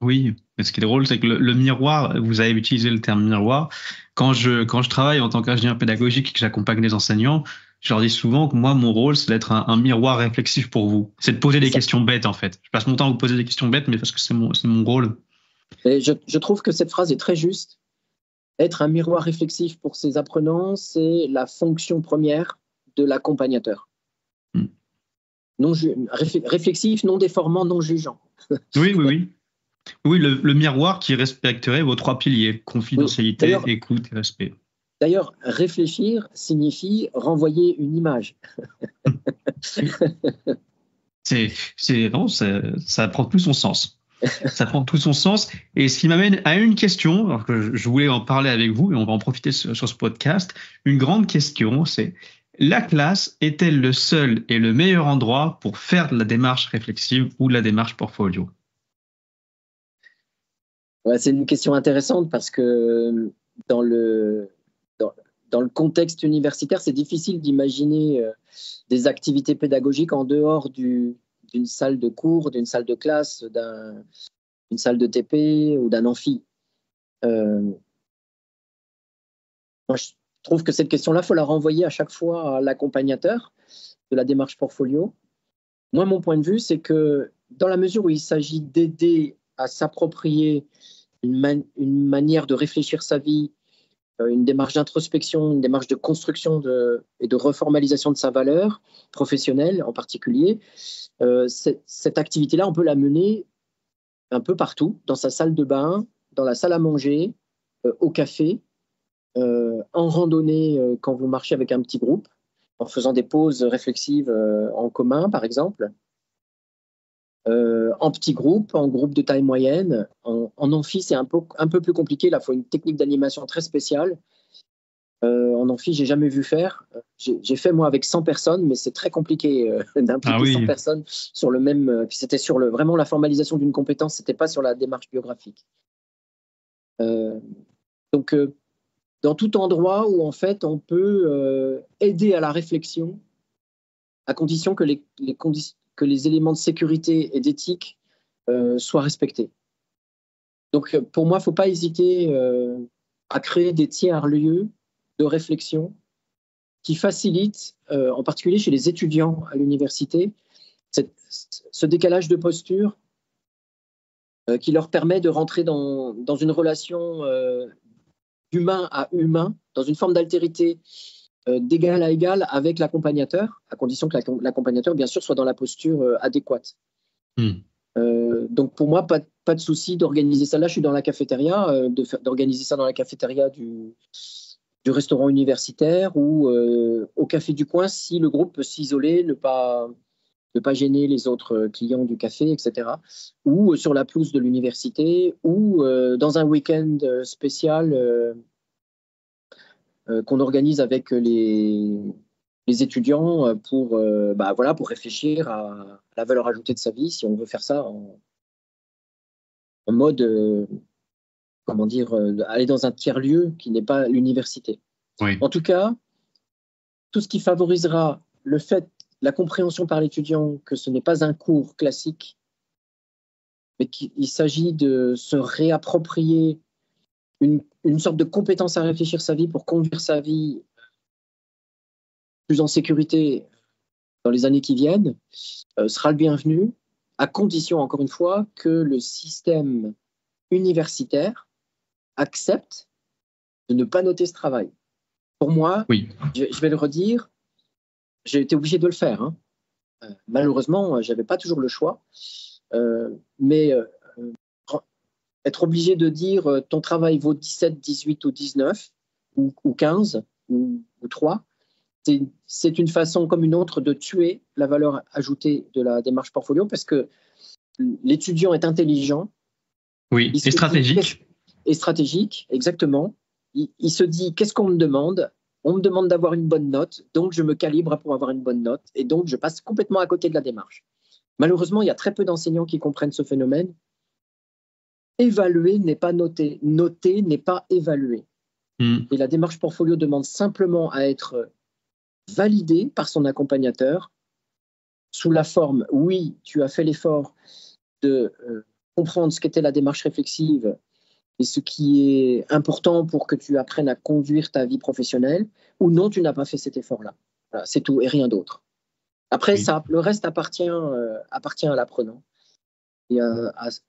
Speaker 1: Oui, mais ce qui est drôle, c'est que le miroir, vous avez utilisé le terme miroir. Quand je travaille en tant qu'ingénieur pédagogique et que j'accompagne les enseignants, je leur dis souvent que moi, mon rôle, c'est d'être un miroir réflexif pour vous. C'est de poser des questions bêtes, en fait. Je passe mon temps à vous poser des questions bêtes, mais parce que c'est mon rôle.
Speaker 2: Et je trouve que cette phrase est très juste. Être un miroir réflexif pour ses apprenants, c'est la fonction première de l'accompagnateur. Réflexif, non déformant, non jugeant.
Speaker 1: Oui. Oui, le miroir qui respecterait vos 3 piliers, confidentialité, écoute et respect.
Speaker 2: D'ailleurs, réfléchir signifie renvoyer une image.
Speaker 1: Non, ça prend tout son sens. Ça prend tout son sens. Et ce qui m'amène à une question, alors que je voulais en parler avec vous, et on va en profiter sur ce podcast. Une grande question, c'est: la classe est-elle le seul et le meilleur endroit pour faire de la démarche réflexive ou de la démarche portfolio?
Speaker 2: C'est une question intéressante parce que dans le contexte universitaire, c'est difficile d'imaginer des activités pédagogiques en dehors d'une salle de cours, d'une salle de classe, d'une salle de TP ou d'un amphi. Moi, je trouve que cette question-là, il faut la renvoyer à chaque fois à l'accompagnateur de la démarche portfolio. Moi, mon point de vue, c'est que dans la mesure où il s'agit d'aider à s'approprier une manière de réfléchir sa vie, une démarche d'introspection, une démarche de construction et de reformalisation de sa valeur professionnelle en particulier, cette activité-là, on peut la mener un peu partout, dans sa salle de bain, dans la salle à manger, au café, en randonnée quand vous marchez avec un petit groupe, en faisant des pauses réflexives en commun, par exemple. En petits groupes, en groupe de taille moyenne. En amphi, c'est un peu plus compliqué. Là, il faut une technique d'animation très spéciale. En amphi, j'ai jamais vu faire. J'ai fait moi avec 100 personnes, mais c'est très compliqué d'impliquer 100 personnes sur le même. Puis c'était sur vraiment la formalisation d'une compétence. C'était pas sur la démarche biographique. Donc, dans tout endroit où en fait on peut aider à la réflexion, à condition que les éléments de sécurité et d'éthique soient respectés. Donc, pour moi, il ne faut pas hésiter à créer des tiers-lieux de réflexion qui facilitent, en particulier chez les étudiants à l'université, ce décalage de posture qui leur permet de rentrer dans une relation d'humain à humain, dans une forme d'altérité d'égal à égal avec l'accompagnateur, à condition que l'accompagnateur, bien sûr, soit dans la posture adéquate. Donc, pour moi, pas de souci d'organiser ça. Là, je suis dans la cafétéria, d'organiser ça dans la cafétéria du restaurant universitaire ou au café du coin si le groupe peut s'isoler, ne pas gêner les autres clients du café, etc. Ou sur la pelouse de l'université ou dans un week-end spécial qu'on organise avec les étudiants pour réfléchir à la valeur ajoutée de sa vie, si on veut faire ça en mode, aller dans un tiers-lieu qui n'est pas l'université.
Speaker 1: Oui.
Speaker 2: En tout cas, tout ce qui favorisera la compréhension par l'étudiant que ce n'est pas un cours classique, mais qu'il s'agit de se réapproprier une sorte de compétence à réfléchir sa vie pour conduire sa vie plus en sécurité dans les années qui viennent, sera le bienvenu, à condition, encore une fois, que le système universitaire accepte de ne pas noter ce travail. Pour moi,
Speaker 1: oui.
Speaker 2: je vais le redire, j'ai été obligé de le faire. Hein. Malheureusement, je n'avais pas toujours le choix. Mais être obligé de dire ton travail vaut 17, 18 ou 19 ou 15 ou 3, c'est une façon comme une autre de tuer la valeur ajoutée de la démarche portfolio parce que l'étudiant est intelligent.
Speaker 1: Oui, et stratégique.
Speaker 2: Et stratégique, exactement. Il se dit, qu'est-ce qu'on me demande ? On me demande d'avoir une bonne note, donc je me calibre pour avoir une bonne note, et donc je passe complètement à côté de la démarche. Malheureusement, il y a très peu d'enseignants qui comprennent ce phénomène. Évaluer n'est pas noter, noter n'est pas évaluer. Et la démarche portfolio demande simplement à être validée par son accompagnateur sous la forme, oui, tu as fait l'effort de comprendre ce qu'était la démarche réflexive et ce qui est important pour que tu apprennes à conduire ta vie professionnelle, ou non, tu n'as pas fait cet effort-là. Voilà, c'est tout et rien d'autre. Après, oui. Le reste appartient à l'apprenant et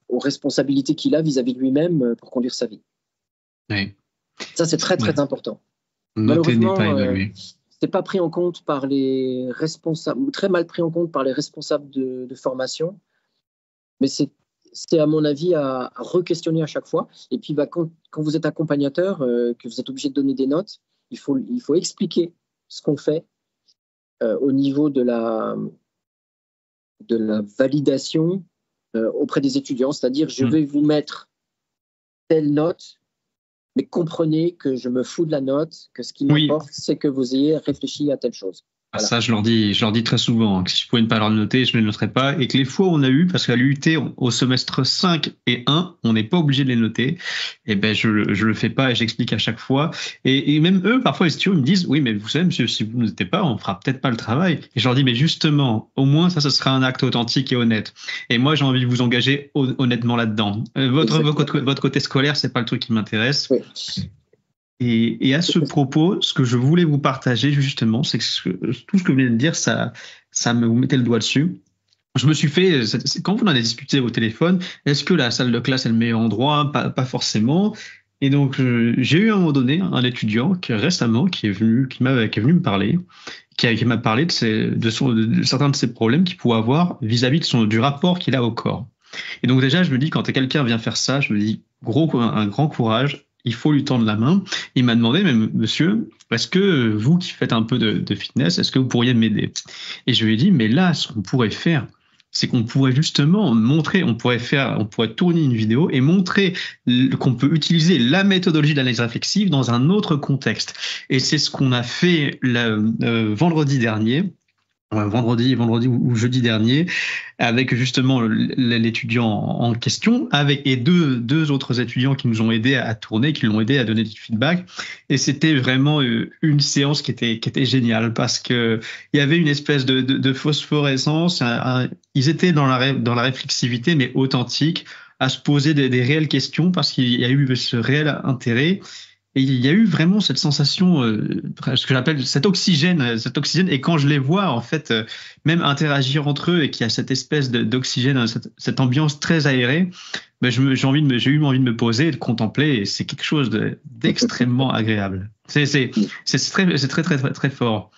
Speaker 2: aux responsabilités qu'il a vis-à-vis de lui-même pour conduire sa vie.
Speaker 1: Oui.
Speaker 2: Ça, c'est très, très important.
Speaker 1: Noter n'est pas évalué.
Speaker 2: C'est pas pris en compte par les responsables, ou très mal pris en compte par les responsables de formation, mais c'est à mon avis à re-questionner à chaque fois. Et puis quand vous êtes accompagnateur, que vous êtes obligé de donner des notes, il faut expliquer ce qu'on fait au niveau de la validation auprès des étudiants, c'est-à-dire je vais vous mettre telle note, mais comprenez que je me fous de la note, que ce qui m'importe, c'est que vous ayez réfléchi à telle chose. Voilà.
Speaker 1: Ça, je leur dis très souvent, hein, que si je pouvais ne pas leur noter, je ne les noterais pas. Et que les fois où on a eu, parce qu'à l'UT, au semestre 5 et 1, on n'est pas obligé de les noter. Et ben, je le fais pas et j'explique à chaque fois. Et même eux, parfois, les étudiants me disent, oui, mais vous savez, monsieur, si vous ne notez pas, on fera peut-être pas le travail. Et je leur dis, mais justement, au moins, ça sera un acte authentique et honnête. Et moi, j'ai envie de vous engager honnêtement là-dedans. Votre côté scolaire, c'est pas le truc qui m'intéresse. Oui. Et à ce propos, ce que je voulais vous partager justement, c'est que tout ce que vous venez de dire, ça me vous mettez le doigt dessus. Je me suis fait, quand vous en avez discuté au téléphone, est-ce que la salle de classe est le meilleur endroit ? Pas forcément. Et donc, j'ai eu à un moment donné un étudiant qui récemment qui est venu me parler, qui m'a parlé de certains de ses problèmes qu'il pouvait avoir vis-à-vis du rapport qu'il a au corps. Et donc déjà, je me dis, quand quelqu'un vient faire ça, je me dis, un grand courage. Il faut lui tendre la main. Il m'a demandé, mais monsieur, est-ce que vous qui faites un peu de fitness, est-ce que vous pourriez m'aider ? Et je lui ai dit, mais là, ce qu'on pourrait faire, c'est qu'on pourrait justement montrer, on pourrait tourner une vidéo et montrer qu'on peut utiliser la méthodologie d'analyse réflexive dans un autre contexte. Et c'est ce qu'on a fait vendredi dernier. Vendredi ou jeudi dernier, avec justement l'étudiant en question, et deux autres étudiants qui nous ont aidés à tourner, qui l'ont aidé à donner du feedback. Et c'était vraiment une séance qui était géniale parce que il y avait une espèce de phosphorescence. Ils étaient dans la réflexivité, mais authentique, à se poser des réelles questions parce qu'il y a eu ce réel intérêt. Et il y a eu vraiment cette sensation, ce que j'appelle cet oxygène. Et quand je les vois, en fait, même interagir entre eux et qu'il y a cette espèce d'oxygène, cette ambiance très aérée, ben j'ai eu envie de me poser et de contempler. Et c'est quelque chose d'extrêmement agréable. C'est très, très, très, très fort.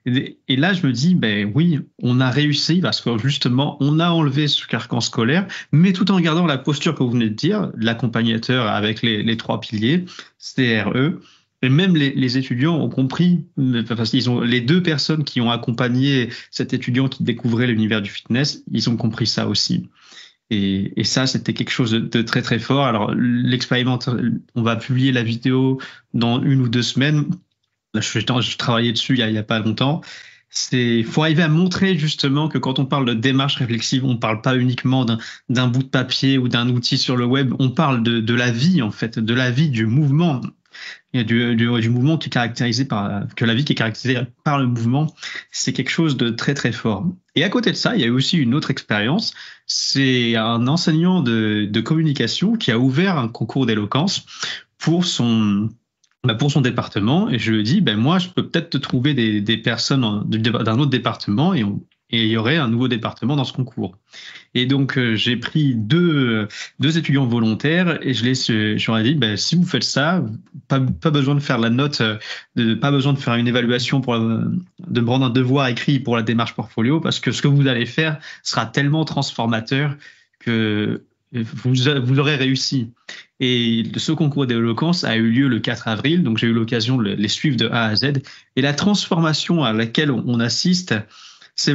Speaker 1: Et là, je me dis, ben oui, on a réussi parce que justement, on a enlevé ce carcan scolaire, mais tout en gardant la posture que vous venez de dire, l'accompagnateur avec les 3 piliers, CRE, Et même les étudiants ont compris, parce qu'ils ont les deux personnes qui ont accompagné cet étudiant qui découvrait l'univers du fitness, ils ont compris ça aussi. Et ça, c'était quelque chose de très très fort. Alors l'expérimente, on va publier la vidéo dans 1 ou 2 semaines. Là, je travaillais dessus il y a pas longtemps. Faut arriver à montrer justement que quand on parle de démarche réflexive, on parle pas uniquement d'un bout de papier ou d'un outil sur le web. On parle de la vie en fait, de la vie, du mouvement. Il y a du mouvement qui est caractérisé que la vie qui est caractérisée par le mouvement, c'est quelque chose de très très fort. Et à côté de ça, il y a eu aussi une autre expérience. C'est un enseignant de communication qui a ouvert un concours d'éloquence pour son département. Et je lui ai dit, moi, je peux peut-être te trouver des personnes d'un autre département et il y aurait un nouveau département dans ce concours. Et donc, j'ai pris deux étudiants volontaires et je leur ai dit, si vous faites ça, pas besoin de faire la note, pas besoin de faire une évaluation de me rendre un devoir écrit pour la démarche portfolio, parce que ce que vous allez faire sera tellement transformateur que vous aurez réussi. Et ce concours d'éloquence a eu lieu le 4 avril, donc j'ai eu l'occasion de les suivre de A à Z. Et la transformation à laquelle on assiste, c'est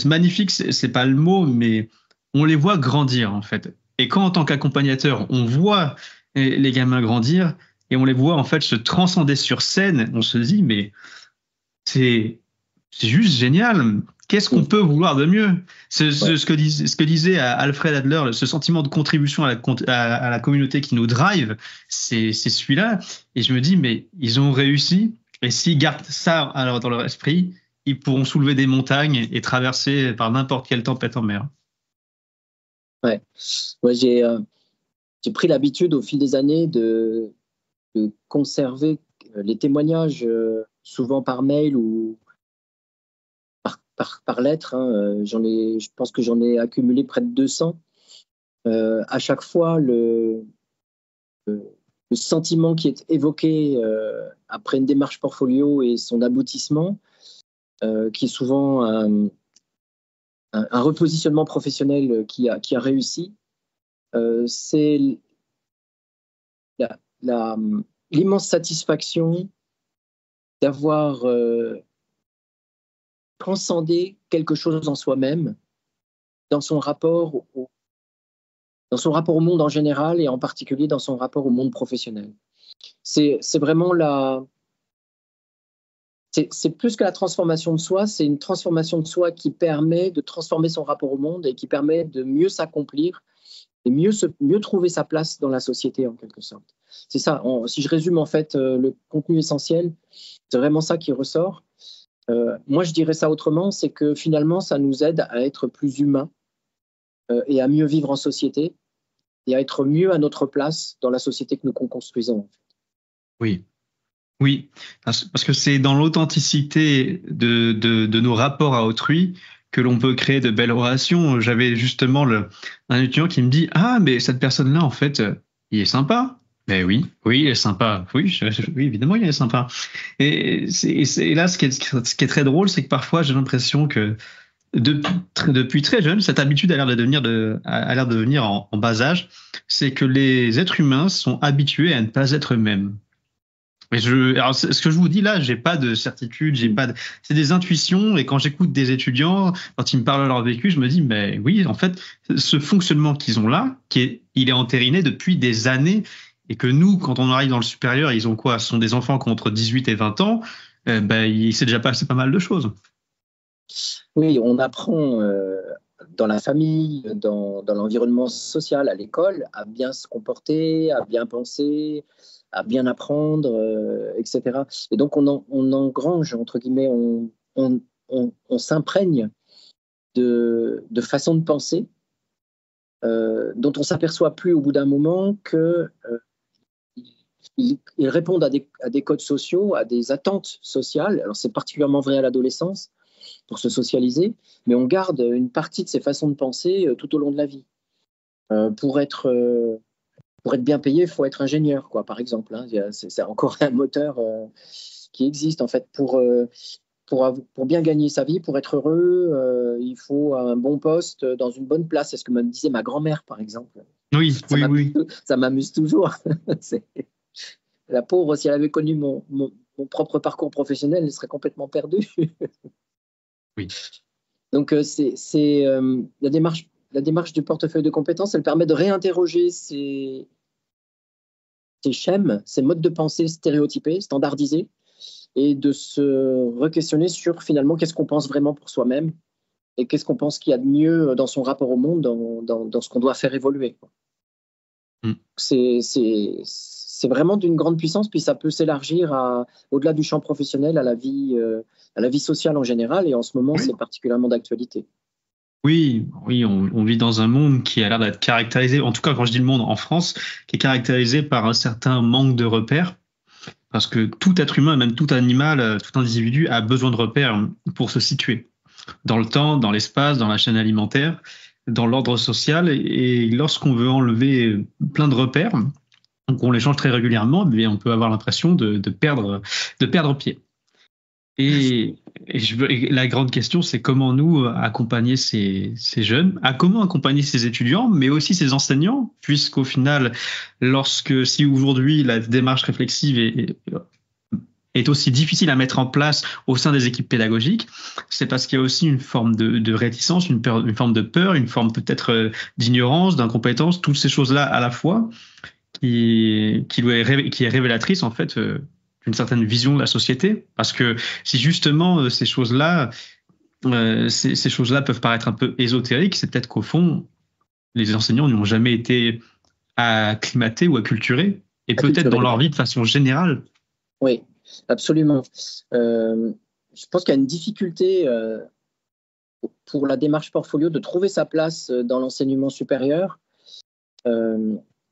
Speaker 1: magnifique, c'est pas le mot, mais on les voit grandir en fait. Et quand en tant qu'accompagnateur, on voit les gamins grandir et on les voit en fait se transcender sur scène, on se dit mais c'est juste génial. Qu'est-ce qu'on peut vouloir de mieux? Ce que disait Alfred Adler, ce sentiment de contribution à la communauté qui nous drive, c'est celui-là. Et je me dis, mais ils ont réussi. Et s'ils gardent ça alors dans leur esprit, ils pourront soulever des montagnes et traverser par n'importe quelle tempête en mer.
Speaker 2: Ouais, j'ai pris l'habitude au fil des années de conserver les témoignages, souvent par mail ou par lettre. Je pense que j'en ai accumulé près de 200. À chaque fois, le sentiment qui est évoqué après une démarche portfolio et son aboutissement, qui est souvent un repositionnement professionnel qui a réussi, c'est l'immense satisfaction d'avoir transcender quelque chose en soi-même dans son rapport au monde en général et en particulier dans son rapport au monde professionnel. C'est vraiment c'est plus que la transformation de soi, c'est une transformation de soi qui permet de transformer son rapport au monde et qui permet de mieux s'accomplir et mieux trouver sa place dans la société en quelque sorte. C'est ça, si je résume en fait le contenu essentiel, c'est vraiment ça qui ressort. Moi, je dirais ça autrement, c'est que finalement, ça nous aide à être plus humains et à mieux vivre en société et à être mieux à notre place dans la société que nous construisons.
Speaker 1: Oui, parce que c'est dans l'authenticité de nos rapports à autrui que l'on peut créer de belles relations. J'avais justement un étudiant qui me dit « Ah, mais cette personne-là, en fait, il est sympa. » Ben oui, il est sympa. Oui, oui, évidemment, il est sympa. Et là, ce qui est très drôle, c'est que parfois, j'ai l'impression que depuis très jeune, cette habitude a l'air de venir en bas âge, c'est que les êtres humains sont habitués à ne pas être eux-mêmes. Alors, ce que je vous dis là, j'ai pas de certitude, c'est des intuitions. Et quand j'écoute des étudiants, quand ils me parlent de leur vécu, je me dis, mais oui, en fait, ce fonctionnement qu'ils ont là, il est entériné depuis des années. Et que nous, quand on arrive dans le supérieur, ils ont quoi? Ce sont des enfants qui ont entre 18 et 20 ans. Il s'est déjà passé pas mal de choses.
Speaker 2: Oui, on apprend dans la famille, dans l'environnement social, à l'école, à bien se comporter, à bien penser, à bien apprendre, etc. Et donc, on engrange, entre guillemets, on s'imprègne de façons de penser dont on s'aperçoit plus au bout d'un moment que ils répondent à des codes sociaux, à des attentes sociales. Alors, c'est particulièrement vrai à l'adolescence pour se socialiser, mais on garde une partie de ces façons de penser tout au long de la vie. Pour être bien payé, il faut être ingénieur, quoi, par exemple. C'est encore un moteur qui existe. En fait, pour bien gagner sa vie, pour être heureux, il faut un bon poste dans une bonne place. C'est ce que me disait ma grand-mère, par exemple.
Speaker 1: Oui.
Speaker 2: Ça m'amuse toujours. La pauvre, si elle avait connu mon propre parcours professionnel, elle serait complètement perdue.
Speaker 1: Oui.
Speaker 2: Donc, la démarche du portefeuille de compétences, elle permet de réinterroger ces schèmes, ces modes de pensée stéréotypés, standardisés, et de se re-questionner sur finalement qu'est-ce qu'on pense vraiment pour soi-même et qu'est-ce qu'on pense qu'il y a de mieux dans son rapport au monde, dans ce qu'on doit faire évoluer. C'est vraiment d'une grande puissance, puis ça peut s'élargir au-delà du champ professionnel à la vie sociale en général, et en ce moment,
Speaker 1: Oui.
Speaker 2: c'est particulièrement d'actualité.
Speaker 1: Oui, on vit dans un monde qui a l'air d'être caractérisé, en tout cas quand je dis le monde en France, qui est caractérisé par un certain manque de repères, parce que tout être humain, même tout animal, tout individu a besoin de repères pour se situer dans le temps, dans l'espace, dans la chaîne alimentaire, dans l'ordre social, et lorsqu'on veut enlever plein de repères, donc on les change très régulièrement, mais on peut avoir l'impression de perdre pied. Et la grande question, c'est comment nous accompagner ces jeunes, comment accompagner ces étudiants, mais aussi ces enseignants, puisqu'au final, si aujourd'hui la démarche réflexive est aussi difficile à mettre en place au sein des équipes pédagogiques, c'est parce qu'il y a aussi une forme de réticence, une forme de peur, une forme peut-être d'ignorance, d'incompétence, toutes ces choses-là à la fois, qui est révélatrice en fait d'une certaine vision de la société, parce que si justement ces choses-là peuvent paraître un peu ésotériques, c'est peut-être qu'au fond les enseignants n'ont jamais été acclimatés ou acculturés, et peut-être dans leur vie de façon générale.
Speaker 2: Oui, absolument. Je pense qu'il y a une difficulté pour la démarche portfolio de trouver sa place dans l'enseignement supérieur,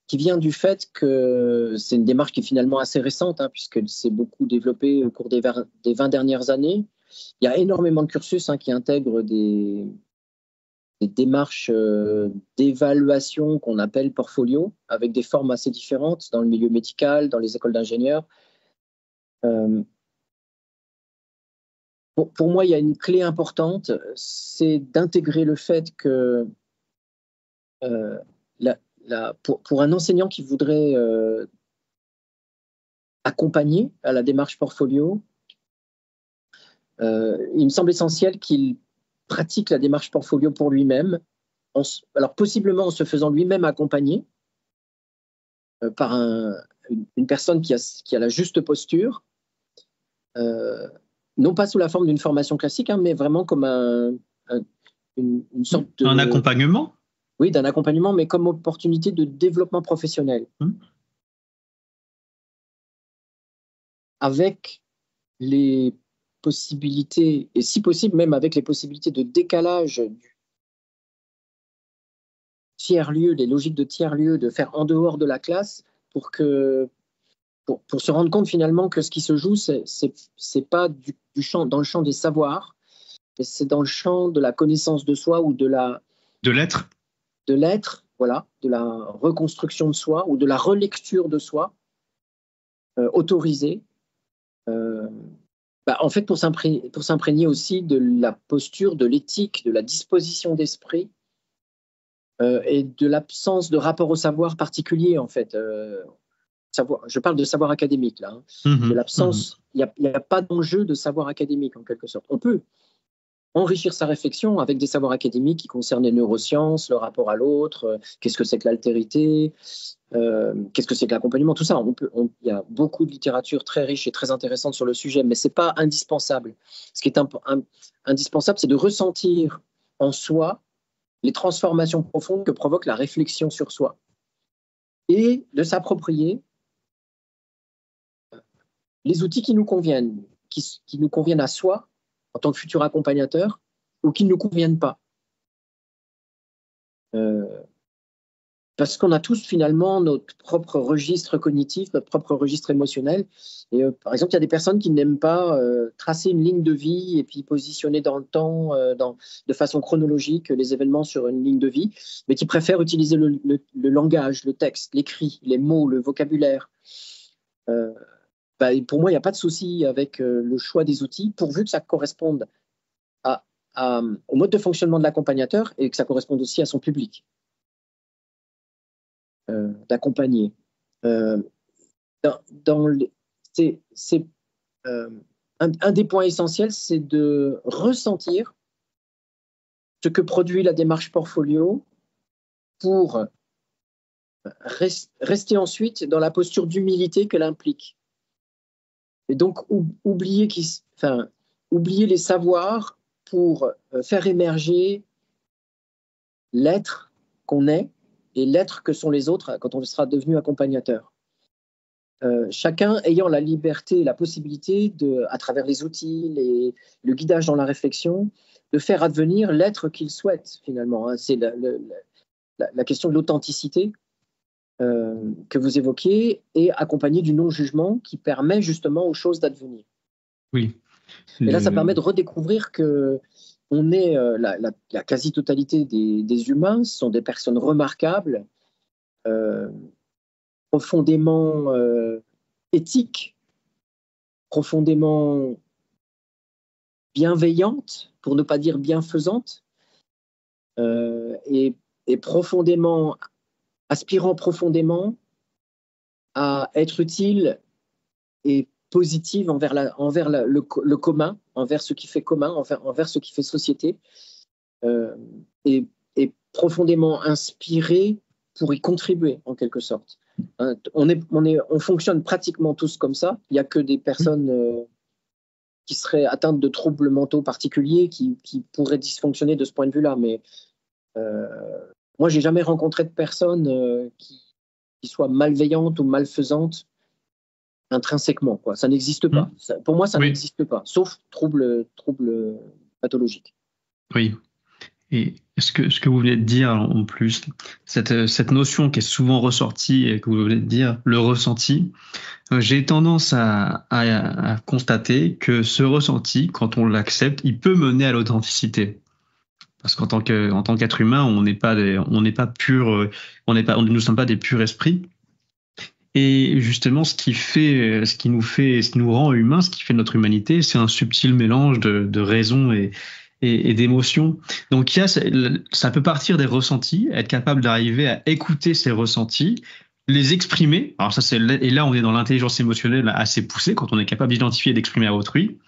Speaker 2: qui vient du fait que c'est une démarche qui est finalement assez récente, puisqu'elle s'est beaucoup développée au cours des 20 dernières années. Il y a énormément de cursus qui intègrent des démarches d'évaluation qu'on appelle portfolio, avec des formes assez différentes dans le milieu médical, dans les écoles d'ingénieurs. Pour moi, il y a une clé importante, c'est d'intégrer le fait que pour un enseignant qui voudrait accompagner à la démarche portfolio, il me semble essentiel qu'il pratique la démarche portfolio pour lui-même, alors possiblement en se faisant lui-même accompagner par une personne qui a la juste posture, non pas sous la forme d'une formation classique, mais vraiment comme une sorte de...
Speaker 1: Un accompagnement ?
Speaker 2: Oui, d'un accompagnement, mais comme opportunité de développement professionnel. Avec les possibilités, et si possible même avec les possibilités de décalage du tiers-lieu, les logiques de tiers-lieu, de faire en dehors de la classe pour se rendre compte finalement que ce qui se joue, c'est pas dans le champ des savoirs, mais c'est dans le champ de la connaissance de soi ou de l'être, voilà, de la reconstruction de soi ou de la relecture de soi autorisée. En fait, pour s'imprégner aussi de la posture, de l'éthique, de la disposition d'esprit et de l'absence de rapport au savoir particulier, en fait. Je parle de savoir académique, là. De l'absence, il n'y a pas d'enjeu de savoir académique, en quelque sorte. On peut enrichir sa réflexion avec des savoirs académiques qui concernent les neurosciences, le rapport à l'autre, qu'est-ce que c'est que l'altérité, qu'est-ce que c'est que l'accompagnement, tout ça. Il y a beaucoup de littérature très riche et très intéressante sur le sujet, mais ce n'est pas indispensable. Ce qui est indispensable, c'est de ressentir en soi les transformations profondes que provoque la réflexion sur soi et de s'approprier les outils qui nous conviennent, qui nous conviennent à soi en tant que futur accompagnateur ou qui ne nous conviennent pas. Parce qu'on a tous finalement notre propre registre cognitif, notre propre registre émotionnel. Et par exemple, il y a des personnes qui n'aiment pas tracer une ligne de vie et puis positionner dans le temps, de façon chronologique, les événements sur une ligne de vie, mais qui préfèrent utiliser le langage, le texte, l'écrit, les mots, le vocabulaire. Pour moi, il n'y a pas de souci avec le choix des outils, pourvu que ça corresponde au mode de fonctionnement de l'accompagnateur et que ça corresponde aussi à son public d'accompagner. c'est un des points essentiels, c'est de ressentir ce que produit la démarche Portfolio pour rester ensuite dans la posture d'humilité qu'elle implique. Et donc, oublier les savoirs pour faire émerger l'être qu'on est et l'être que sont les autres quand on sera devenu accompagnateur. Chacun ayant la liberté et la possibilité, à travers les outils, le guidage dans la réflexion, de faire advenir l'être qu'il souhaite, finalement. Hein. C'est la question de l'authenticité que vous évoquez, et accompagné du non-jugement qui permet justement aux choses d'advenir.
Speaker 1: Oui.
Speaker 2: Et là, ça permet de redécouvrir que on est la quasi-totalité des humains sont des personnes remarquables, profondément éthiques, profondément bienveillantes, pour ne pas dire bienfaisantes, et aspirant profondément à être utile et positive envers le commun, envers ce qui fait commun, envers ce qui fait société, et profondément inspiré pour y contribuer en quelque sorte. On fonctionne pratiquement tous comme ça. Il n'y a que des personnes qui seraient atteintes de troubles mentaux particuliers qui pourraient dysfonctionner de ce point de vue-là. Mais moi, j'ai jamais rencontré de personne qui soit malveillante ou malfaisante intrinsèquement, quoi. Ça n'existe pas. Pour moi, ça n'existe pas, sauf trouble pathologique.
Speaker 1: Oui. Et ce que vous venez de dire en plus, cette notion qui est souvent ressortie et que vous venez de dire, le ressenti, j'ai tendance à constater que ce ressenti, quand on l'accepte, il peut mener à l'authenticité. Parce qu'en tant qu'être humain, nous ne sommes pas des purs esprits. Et justement, ce qui nous rend humains, ce qui fait notre humanité, c'est un subtil mélange de raison et d'émotions. Donc ça peut partir des ressentis, être capable d'arriver à écouter ces ressentis, les exprimer. Alors et là on est dans l'intelligence émotionnelle assez poussée, quand on est capable d'identifier et d'exprimer à autrui.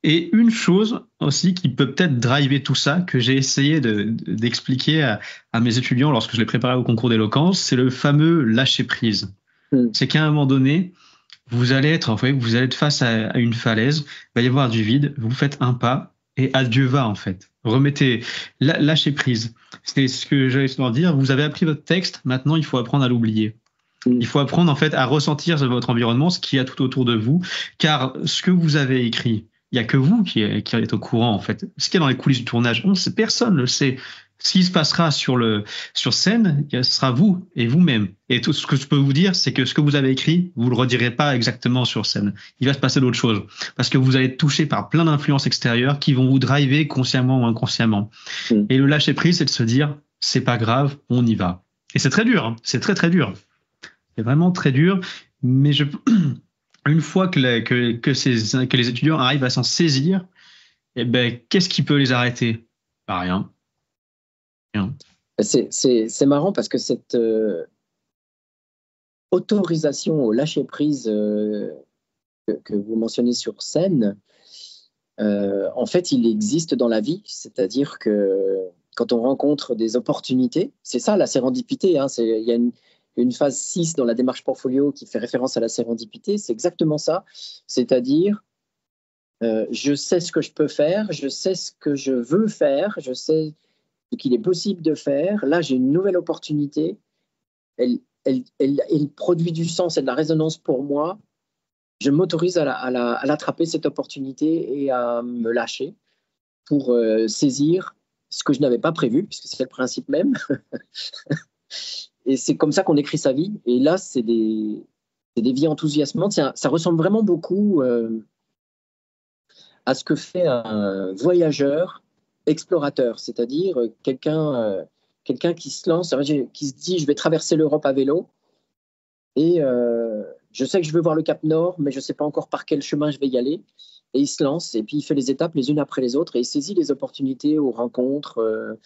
Speaker 1: Et une chose aussi qui peut peut-être driver tout ça, que j'ai essayé d'expliquer à mes étudiants lorsque je les préparais au concours d'éloquence, c'est le fameux lâcher prise. C'est qu'à un moment donné, vous allez être face à une falaise, il va y avoir du vide, vous faites un pas et adieu va en fait. Lâchez prise. C'est ce que j'allais souvent dire. Vous avez appris votre texte, maintenant il faut apprendre à l'oublier. Il faut apprendre en fait à ressentir votre environnement, ce qu'il y a tout autour de vous, car ce que vous avez écrit, il n'y a que vous qui êtes au courant en fait. Ce qu'il y a dans les coulisses du tournage, personne ne le sait. Ce qui se passera sur scène, ce sera vous et vous-même. Et tout ce que je peux vous dire, c'est que ce que vous avez écrit, vous le redirez pas exactement sur scène. Il va se passer d'autres choses. Parce que vous allez être touché par plein d'influences extérieures qui vont vous driver consciemment ou inconsciemment. Et le lâcher prise, c'est de se dire, c'est pas grave, on y va. Et c'est très dur, hein. C'est très très dur. C'est vraiment très dur. Mais une fois que les étudiants arrivent à s'en saisir, qu'est-ce qui peut les arrêter? Rien.
Speaker 2: C'est marrant parce que cette autorisation au lâcher-prise que vous mentionnez sur scène, en fait, il existe dans la vie. C'est-à-dire que quand on rencontre des opportunités, c'est ça la sérendipité. Hein, il y a une phase 6 dans la démarche Portfolio qui fait référence à la sérendipité. C'est exactement ça. C'est-à-dire, je sais ce que je peux faire, je sais ce que je veux faire, je sais ce qu'il est possible de faire. Là, j'ai une nouvelle opportunité. Elle produit du sens et de la résonance pour moi. Je m'autorise à l'attraper, cette opportunité, et à me lâcher pour saisir ce que je n'avais pas prévu, puisque c'est le principe même. Et c'est comme ça qu'on écrit sa vie. Et là, c'est des vies enthousiasmantes. Ça ressemble vraiment beaucoup à ce que fait un voyageur explorateur, c'est-à-dire quelqu'un qui se lance, qui se dit je vais traverser l'Europe à vélo et je sais que je veux voir le Cap Nord, mais je ne sais pas encore par quel chemin je vais y aller. Et il se lance et puis il fait les étapes les unes après les autres et il saisit les opportunités aux rencontres,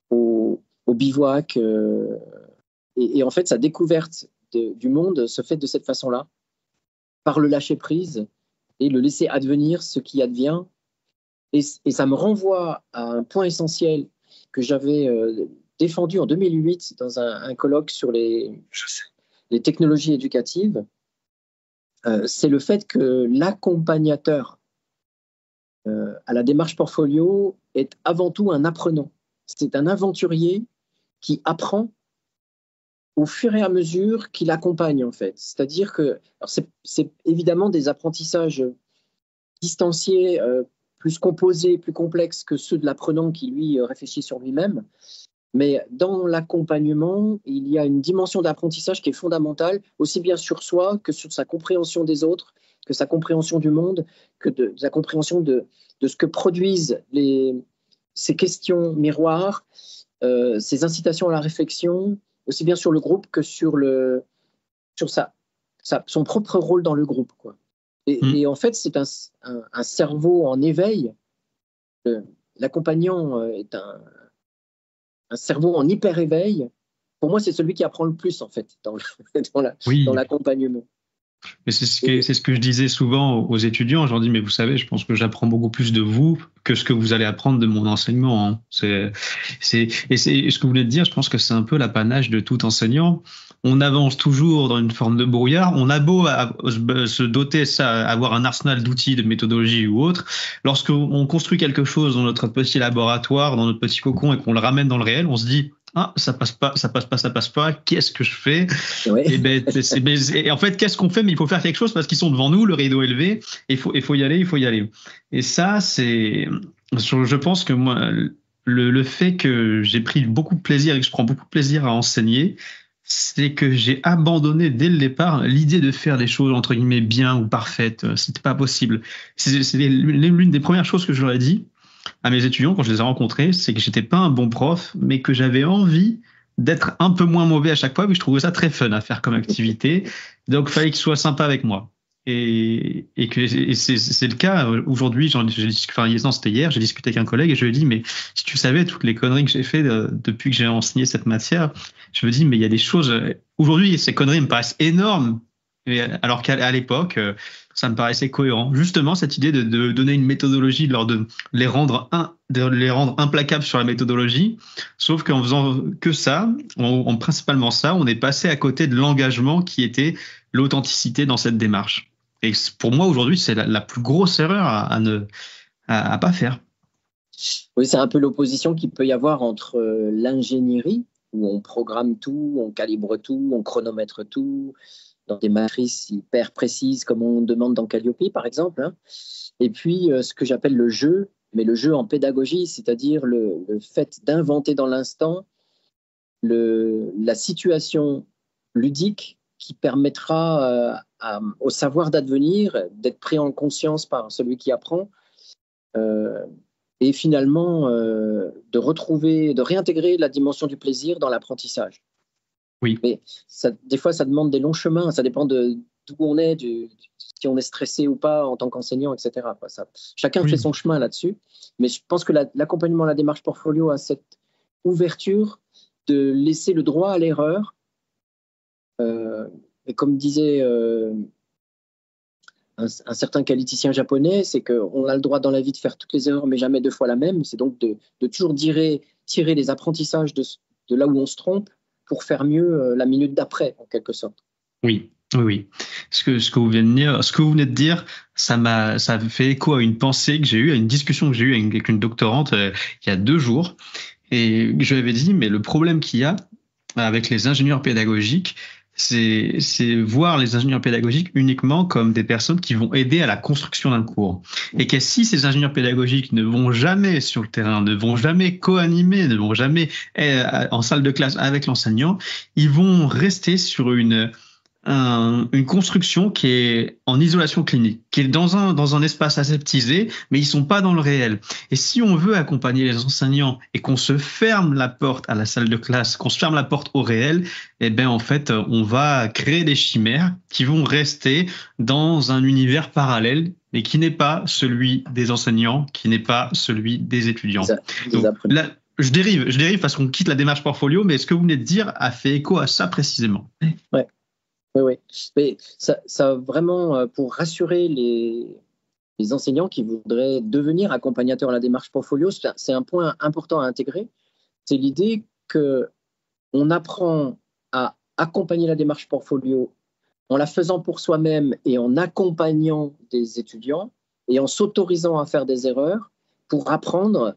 Speaker 2: au bivouac. Et en fait, sa découverte du monde se fait de cette façon-là, par le lâcher-prise et le laisser advenir ce qui advient. Et ça me renvoie à un point essentiel que j'avais défendu en 2008 dans un colloque sur les technologies éducatives. C'est le fait que l'accompagnateur à la démarche portfolio est avant tout un apprenant. C'est un aventurier qui apprend au fur et à mesure qu'il accompagne, en fait. C'est-à-dire que c'est évidemment des apprentissages distanciés, plus composés, plus complexes que ceux de l'apprenant qui, lui, réfléchit sur lui-même. Mais dans l'accompagnement, il y a une dimension d'apprentissage qui est fondamentale, aussi bien sur soi que sur sa compréhension des autres, que sa compréhension du monde, que de sa compréhension de ce que produisent ces questions miroirs, ces incitations à la réflexion, aussi bien sur le groupe que sur son propre rôle dans le groupe, quoi. Et en fait, c'est un cerveau en éveil. L'accompagnant est un cerveau en hyper-éveil. Pour moi, c'est celui qui apprend le plus, en fait, dans l'accompagnement.
Speaker 1: Mais c'est ce que je disais souvent aux étudiants. Je leur dis, mais vous savez, je pense que j'apprends beaucoup plus de vous que ce que vous allez apprendre de mon enseignement, hein. Et ce que vous venez de dire, je pense que c'est un peu l'apanage de tout enseignant. On avance toujours dans une forme de brouillard. On a beau se doter, avoir un arsenal d'outils, de méthodologie ou autre. Lorsqu'on construit quelque chose dans notre petit laboratoire, dans notre petit cocon et qu'on le ramène dans le réel, on se dit, ah, ça passe pas, qu'est-ce que je fais? Ouais. Et en fait, qu'est-ce qu'on fait? Mais il faut faire quelque chose parce qu'ils sont devant nous, le rideau est levé, et il faut y aller. Et ça, je pense que moi, le fait que j'ai pris beaucoup de plaisir et que je prends beaucoup de plaisir à enseigner, c'est que j'ai abandonné dès le départ l'idée de faire des choses entre guillemets bien ou parfaites. C'était pas possible. C'est l'une des premières choses que je leur ai dit à mes étudiants quand je les ai rencontrés, c'est que j'étais pas un bon prof, mais que j'avais envie d'être un peu moins mauvais à chaque fois, mais je trouvais ça très fun à faire comme activité. Donc, il fallait qu'ils soient sympas avec moi. Et c'est le cas aujourd'hui. C'était hier, j'ai discuté avec un collègue et je lui ai dit, mais si tu savais toutes les conneries que j'ai fait depuis que j'ai enseigné cette matière, je me dis, mais il y a des choses. Aujourd'hui, ces conneries me paraissent énormes, alors qu'à l'époque, ça me paraissait cohérent. Justement, cette idée de donner une méthodologie, de les rendre implacables sur la méthodologie, sauf qu'en faisant que ça, principalement ça, on est passé à côté de l'engagement qui était l'authenticité dans cette démarche. Et pour moi, aujourd'hui, c'est la plus grosse erreur à pas faire.
Speaker 2: Oui, c'est un peu l'opposition qu'il peut y avoir entre l'ingénierie, où on programme tout, on calibre tout, on chronomètre tout, dans des matrices hyper précises comme on demande dans Calliope, par exemple, hein. Et puis ce que j'appelle le jeu, mais le jeu en pédagogie, c'est-à-dire le fait d'inventer dans l'instant la situation ludique qui permettra au savoir d'advenir d'être pris en conscience par celui qui apprend et finalement de réintégrer la dimension du plaisir dans l'apprentissage.
Speaker 1: Oui.
Speaker 2: Mais des fois, ça demande des longs chemins. Ça dépend d'où on est, si on est stressé ou pas en tant qu'enseignant, etc. Chacun fait son chemin là-dessus. Mais je pense que l'accompagnement à la démarche portfolio a cette ouverture de laisser le droit à l'erreur. Et comme disait un certain qualiticien japonais, c'est qu'on a le droit dans la vie de faire toutes les erreurs, mais jamais deux fois la même. C'est donc de toujours tirer les apprentissages de là où on se trompe, pour faire mieux la minute d'après, en quelque sorte.
Speaker 1: Oui. Ce que vous venez de dire, ça fait écho à une pensée que j'ai eue, à une discussion que j'ai eue avec une doctorante il y a 2 jours. Et je lui avais dit, mais le problème qu'il y a avec les ingénieurs pédagogiques, c'est voir les ingénieurs pédagogiques uniquement comme des personnes qui vont aider à la construction d'un cours. Et que si ces ingénieurs pédagogiques ne vont jamais sur le terrain, ne vont jamais co-animer, ne vont jamais en salle de classe avec l'enseignant, ils vont rester sur une construction qui est en isolation clinique, qui est dans un espace aseptisé, mais ils sont pas dans le réel. Et si on veut accompagner les enseignants et qu'on se ferme la porte à la salle de classe, qu'on se ferme la porte au réel, eh ben en fait, on va créer des chimères qui vont rester dans un univers parallèle, mais qui n'est pas celui des enseignants, qui n'est pas celui des étudiants. Donc, là, je dérive parce qu'on quitte la démarche portfolio, mais ce que vous venez de dire a fait écho à ça précisément.
Speaker 2: Ouais. Oui, oui. Mais ça vraiment, pour rassurer les enseignants qui voudraient devenir accompagnateurs à la démarche portfolio, c'est un point important à intégrer. C'est l'idée qu'on apprend à accompagner la démarche portfolio en la faisant pour soi-même et en accompagnant des étudiants et en s'autorisant à faire des erreurs pour apprendre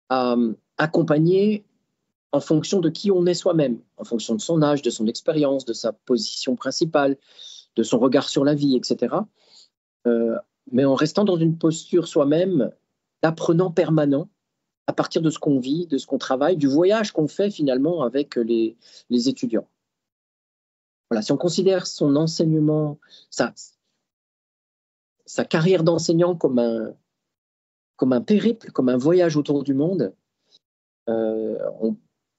Speaker 2: à accompagner en fonction de qui on est soi-même, en fonction de son âge, de son expérience, de sa position principale, de son regard sur la vie, etc. Mais en restant dans une posture soi-même d'apprenant permanent à partir de ce qu'on vit, de ce qu'on travaille, du voyage qu'on fait finalement avec les étudiants. Voilà, si on considère son enseignement, sa carrière d'enseignant comme un périple, comme un voyage autour du monde,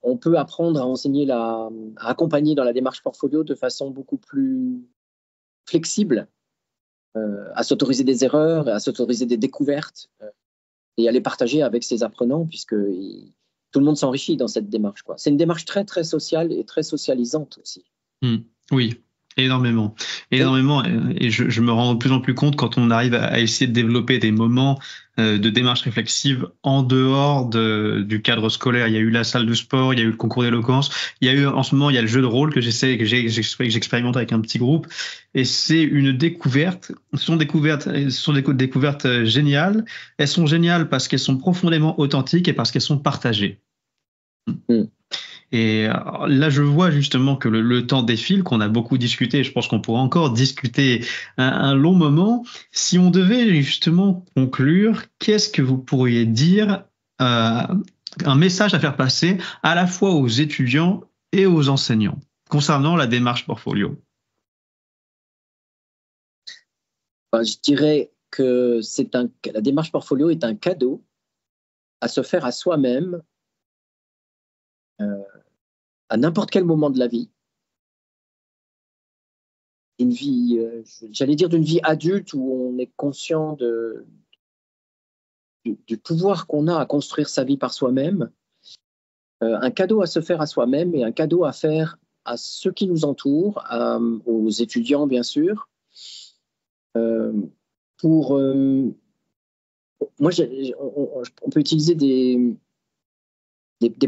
Speaker 2: on peut apprendre à enseigner, à accompagner dans la démarche portfolio de façon beaucoup plus flexible, à s'autoriser des erreurs, à s'autoriser des découvertes et à les partager avec ses apprenants, puisque tout le monde s'enrichit dans cette démarche, quoi. C'est une démarche très, très sociale et très socialisante aussi.
Speaker 1: Oui, énormément. Énormément. Et je me rends de plus en plus compte quand on arrive à essayer de développer des moments de démarche réflexive en dehors du cadre scolaire. Il y a eu la salle de sport, il y a eu le concours d'éloquence, il y a eu en ce moment il y a le jeu de rôle que j'expérimente avec un petit groupe, et c'est une découverte. Ce sont des découvertes géniales. Elles sont géniales parce qu'elles sont profondément authentiques et parce qu'elles sont partagées. Et là, je vois justement que le temps défile, qu'on a beaucoup discuté. Je pense qu'on pourra encore discuter un long moment. Si on devait justement conclure, qu'est-ce que vous pourriez dire, un message à faire passer à la fois aux étudiants et aux enseignants concernant la démarche portfolio?
Speaker 2: Je dirais que la démarche portfolio est un cadeau à se faire à soi-même à n'importe quel moment de la vie. Une vie, j'allais dire d'une vie adulte où on est conscient du pouvoir qu'on a à construire sa vie par soi-même. Un cadeau à se faire à soi-même et un cadeau à faire à ceux qui nous entourent, aux étudiants bien sûr. Moi, on peut utiliser des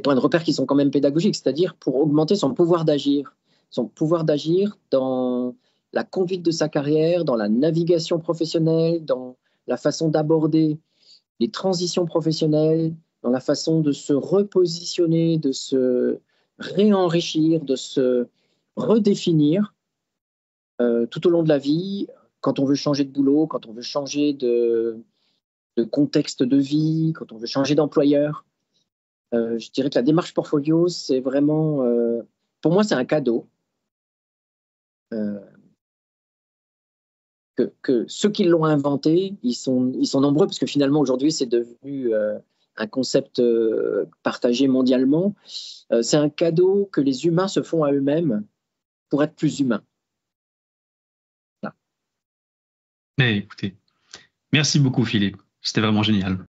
Speaker 2: points de repère qui sont quand même pédagogiques, c'est-à-dire pour augmenter son pouvoir d'agir dans la conduite de sa carrière, dans la navigation professionnelle, dans la façon d'aborder les transitions professionnelles, dans la façon de se repositionner, de se réenrichir, de se redéfinir tout au long de la vie, quand on veut changer de boulot, quand on veut changer de contexte de vie, quand on veut changer d'employeur. Je dirais que la démarche portfolio, c'est vraiment, pour moi, c'est un cadeau. Que ceux qui l'ont inventé, ils sont nombreux, parce que finalement, aujourd'hui, c'est devenu un concept partagé mondialement. C'est un cadeau que les humains se font à eux-mêmes pour être plus humains. Voilà.
Speaker 1: Mais écoutez, merci beaucoup Philippe, c'était vraiment génial.